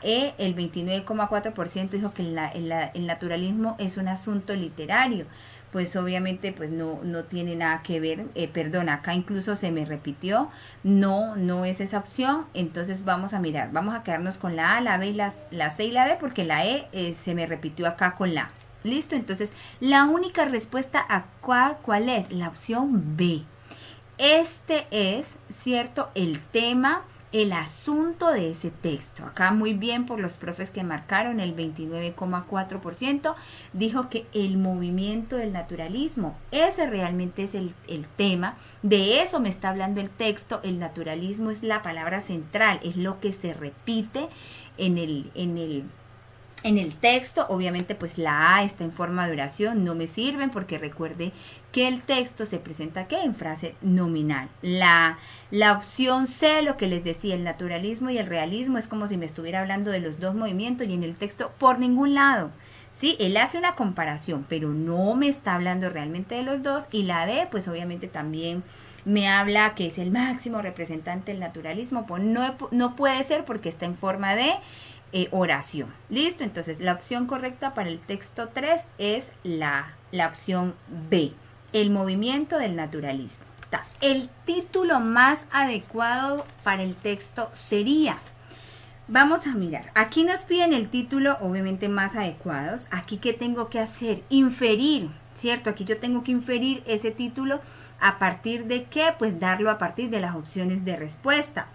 E, el 29,4% dijo que el naturalismo es un asunto literario. Pues obviamente pues no tiene nada que ver, perdón, acá incluso se me repitió, no es esa opción. Entonces vamos a mirar, vamos a quedarnos con la A, la B, la C y la D, porque la E se me repitió acá con la A. ¿Listo? Entonces, la única respuesta a ¿cuál es? La opción B. Este es, ¿cierto? El tema, el asunto de ese texto. Acá muy bien por los profes que marcaron, el 29,4% dijo que el movimiento del naturalismo, ese realmente es el tema. De eso me está hablando el texto. El naturalismo es la palabra central, es lo que se repite en el texto. Obviamente pues la A está en forma de oración, no me sirven porque recuerde que el texto se presenta ¿qué? En frase nominal. La opción C, lo que les decía, el naturalismo y el realismo, es como si me estuviera hablando de los dos movimientos y en el texto por ningún lado. Sí, él hace una comparación, pero no me está hablando realmente de los dos. Y la D, pues obviamente también me habla que es el máximo representante del naturalismo. Pues no puede ser porque está en forma de oración. ¿Listo? Entonces la opción correcta para el texto 3 es la opción B, el movimiento del naturalismo. El título más adecuado para el texto sería, vamos a mirar, aquí nos piden el título obviamente más adecuados. Aquí ¿qué tengo que hacer? Inferir, ¿cierto? Aquí yo tengo que inferir ese título a partir de ¿qué? Pues darlo a partir de las opciones de respuesta.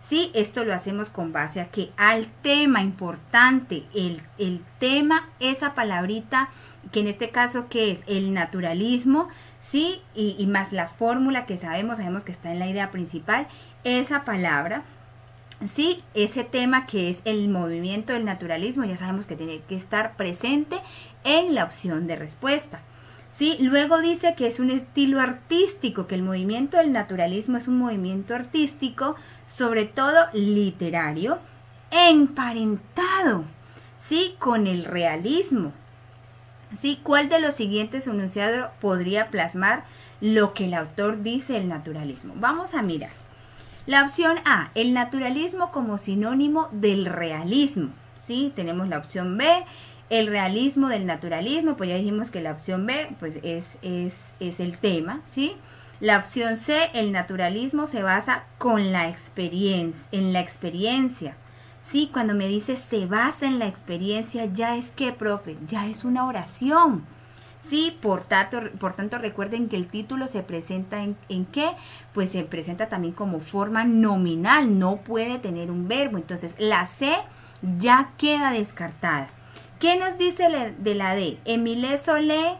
Sí, esto lo hacemos con base a que al tema importante, el tema, esa palabrita, que en este caso que es el naturalismo, sí, y más la fórmula que sabemos que está en la idea principal, esa palabra, sí, ese tema que es el movimiento del naturalismo, ya sabemos que tiene que estar presente en la opción de respuesta. ¿Sí? Luego dice que es un estilo artístico, que el movimiento del naturalismo es un movimiento artístico, sobre todo literario, emparentado, ¿sí? Con el realismo. ¿Sí? ¿Cuál de los siguientes enunciados podría plasmar lo que el autor dice del naturalismo? Vamos a mirar. La opción A, el naturalismo como sinónimo del realismo. ¿Sí? Tenemos la opción B, el realismo del naturalismo, pues ya dijimos que la opción B pues es el tema, ¿sí? La opción C, el naturalismo se basa con la experiencia, en la experiencia. Sí, cuando me dice se basa en la experiencia, ya es que, profe, ya es una oración. Sí, por tanto recuerden que el título se presenta en qué, pues se presenta también como forma nominal, no puede tener un verbo. Entonces la C ya queda descartada. ¿Qué nos dice de la D? Émile Solé,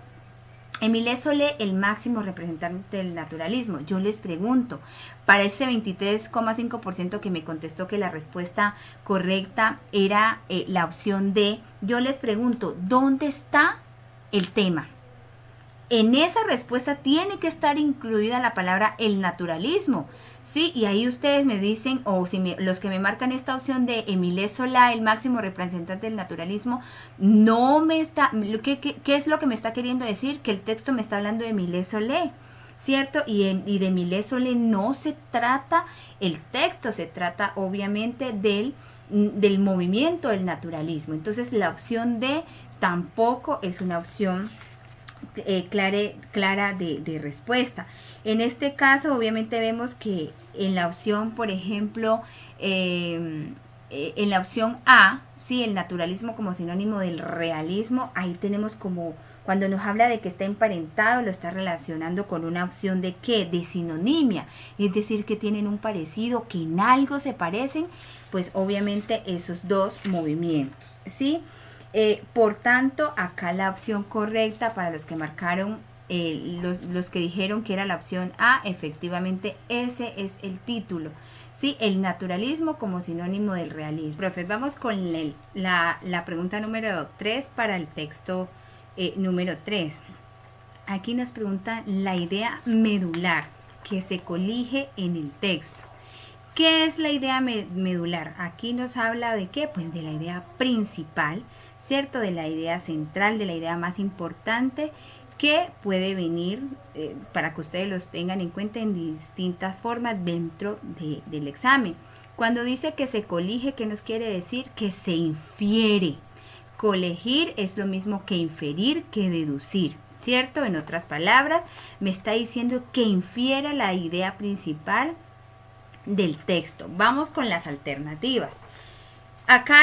el máximo representante del naturalismo. Yo les pregunto, para ese 23,5% que me contestó que la respuesta correcta era la opción D, yo les pregunto, ¿dónde está el tema? En esa respuesta tiene que estar incluida la palabra el naturalismo, ¿sí? Y ahí ustedes me dicen, o si los que me marcan esta opción de Émile Solá, el máximo representante del naturalismo, no me está, ¿qué es lo que me está queriendo decir? Que el texto me está hablando de Émile Solé, ¿cierto? Y de Émile Solé no se trata el texto, se trata obviamente del movimiento del naturalismo. Entonces la opción D tampoco es una opción clara de respuesta. En este caso, obviamente vemos que en la opción, por ejemplo, en la opción A, ¿sí? El naturalismo como sinónimo del realismo, ahí tenemos como, cuando nos habla de que está emparentado, lo está relacionando con una opción de ¿qué? De sinonimia, es decir, que tienen un parecido, que en algo se parecen, pues obviamente esos dos movimientos, ¿sí? Por tanto, acá la opción correcta para los que marcaron, los que dijeron que era la opción A, efectivamente ese es el título. Sí, el naturalismo como sinónimo del realismo. Profe, vamos con la pregunta número 3 para el texto número 3. Aquí nos pregunta la idea medular que se colige en el texto. ¿Qué es la idea medular? Aquí nos habla de qué, pues de la idea principal, ¿cierto? De la idea central, de la idea más importante que puede venir para que ustedes los tengan en cuenta en distintas formas dentro del examen. Cuando dice que se colige, ¿qué nos quiere decir? Que se infiere. Colegir es lo mismo que inferir, que deducir, ¿cierto? En otras palabras, me está diciendo que infiera la idea principal del texto. Vamos con las alternativas. Acá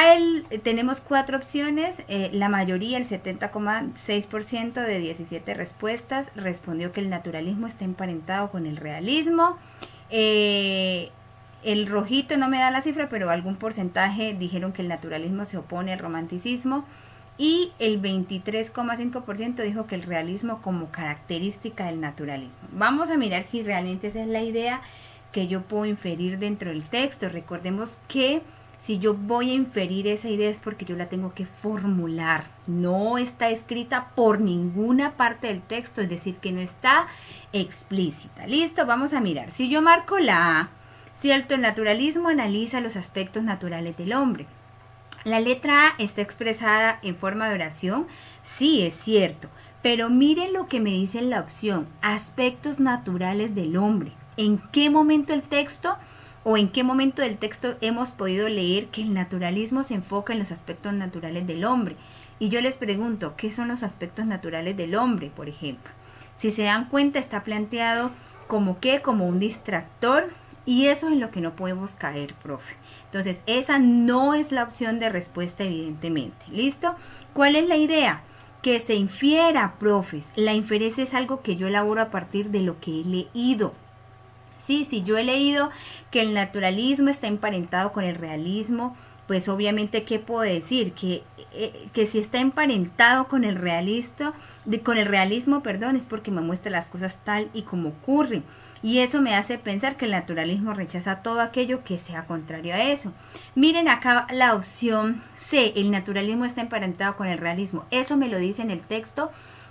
tenemos 4 opciones, la mayoría, el 70,6% de 17 respuestas, respondió que el naturalismo está emparentado con el realismo. El rojito no me da la cifra, pero algún porcentaje dijeron que el naturalismo se opone al romanticismo. Y el 23,5% dijo que el realismo como característica del naturalismo. Vamos a mirar si realmente esa es la idea que yo puedo inferir dentro del texto. Recordemos que si yo voy a inferir esa idea es porque yo la tengo que formular. No está escrita por ninguna parte del texto, es decir, que no está explícita. ¿Listo? Vamos a mirar. Si yo marco la A, ¿cierto? El naturalismo analiza los aspectos naturales del hombre. La letra A está expresada en forma de oración. Sí, es cierto. Pero miren lo que me dice en la opción. Aspectos naturales del hombre. ¿En qué momento el texto o en qué momento del texto hemos podido leer que el naturalismo se enfoca en los aspectos naturales del hombre? Y yo les pregunto, ¿qué son los aspectos naturales del hombre, por ejemplo? Si se dan cuenta, está planteado como ¿qué? Como un distractor, y eso es en lo que no podemos caer, profe. Entonces, esa no es la opción de respuesta, evidentemente. ¿Listo? ¿Cuál es la idea? Que se infiera, profes. La inferencia es algo que yo elaboro a partir de lo que he leído. Sí, si yo he leído que el naturalismo está emparentado con el realismo, pues obviamente, ¿qué puedo decir? Que si está emparentado con el realismo, es porque me muestra las cosas tal y como ocurren. Y eso me hace pensar que el naturalismo rechaza todo aquello que sea contrario a eso. Miren acá la opción C, el naturalismo está emparentado con el realismo. ¿Eso me lo dice en el texto?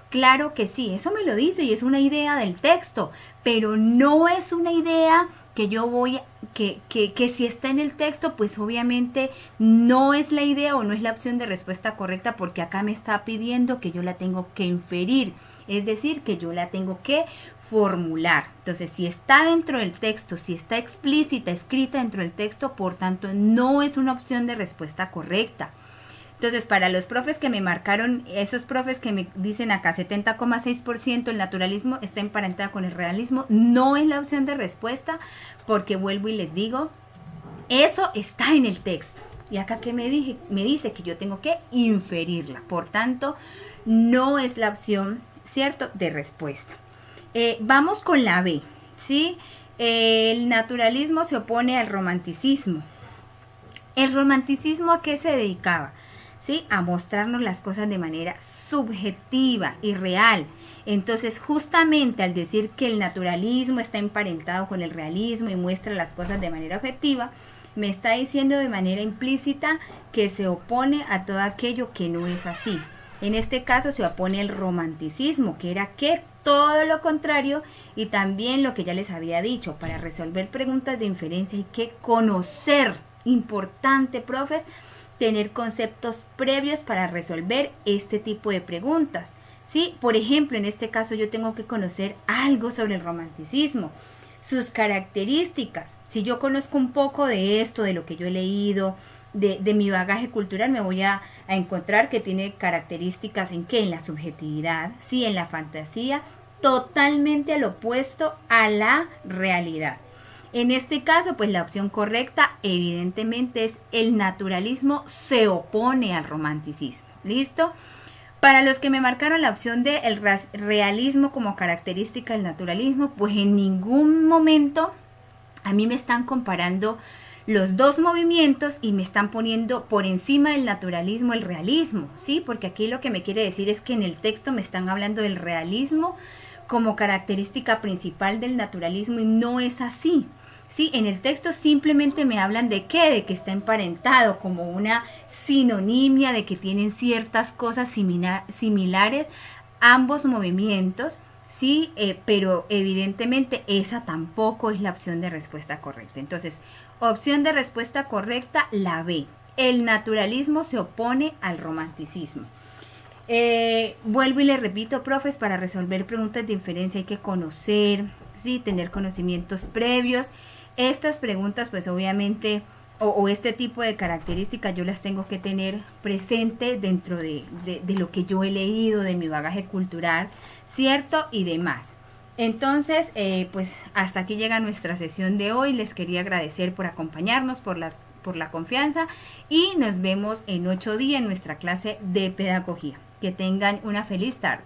Claro que sí, eso me lo dice y es una idea del texto, pero no es una idea que yo voy, que si está en el texto, pues obviamente no es la idea o no es la opción de respuesta correcta, porque acá me está pidiendo que yo la tengo que inferir, es decir, que yo la tengo que formular. Entonces, si está dentro del texto, si está explícita, escrita dentro del texto, por tanto, no es una opción de respuesta correcta. Entonces, para los profes que me marcaron, esos profes que me dicen acá 70,6% el naturalismo está emparentado con el realismo, no es la opción de respuesta, porque vuelvo y les digo, eso está en el texto. Y acá que me dice que yo tengo que inferirla. Por tanto, no es la opción, ¿cierto?, de respuesta. Vamos con la B, ¿sí? El naturalismo se opone al romanticismo. ¿El romanticismo a qué se dedicaba? ¿Sí? A mostrarnos las cosas de manera subjetiva y real. Entonces, justamente al decir que el naturalismo está emparentado con el realismo y muestra las cosas de manera objetiva, me está diciendo de manera implícita que se opone a todo aquello que no es así. En este caso se opone el romanticismo, que era que todo lo contrario, y también lo que ya les había dicho, para resolver preguntas de inferencia hay que conocer, importante, profes, tener conceptos previos para resolver este tipo de preguntas. ¿Sí? Por ejemplo, en este caso yo tengo que conocer algo sobre el romanticismo, sus características. Si yo conozco un poco de esto, de lo que yo he leído, de mi bagaje cultural, me voy a encontrar que tiene características en qué, en la subjetividad, sí, en la fantasía, totalmente al opuesto a la realidad. En este caso, pues la opción correcta evidentemente es el naturalismo se opone al romanticismo. ¿Listo? Para los que me marcaron la opción de el realismo como característica del naturalismo, pues en ningún momento a mí me están comparando los dos movimientos y me están poniendo por encima del naturalismo el realismo, ¿sí? Porque aquí lo que me quiere decir es que en el texto me están hablando del realismo como característica principal del naturalismo y no es así. Sí, en el texto simplemente me hablan de qué, de que está emparentado, como una sinonimia de que tienen ciertas cosas similares ambos movimientos, sí, pero evidentemente esa tampoco es la opción de respuesta correcta. Entonces, opción de respuesta correcta, la B. El naturalismo se opone al romanticismo. Vuelvo y le repito, profes, para resolver preguntas de inferencia hay que conocer, sí, tener conocimientos previos. Estas preguntas, pues obviamente, o este tipo de características yo las tengo que tener presente dentro de lo que yo he leído, de mi bagaje cultural, ¿cierto? Y demás. Entonces, pues hasta aquí llega nuestra sesión de hoy. Les quería agradecer por acompañarnos, por la confianza, y nos vemos en 8 días en nuestra clase de pedagogía. Que tengan una feliz tarde.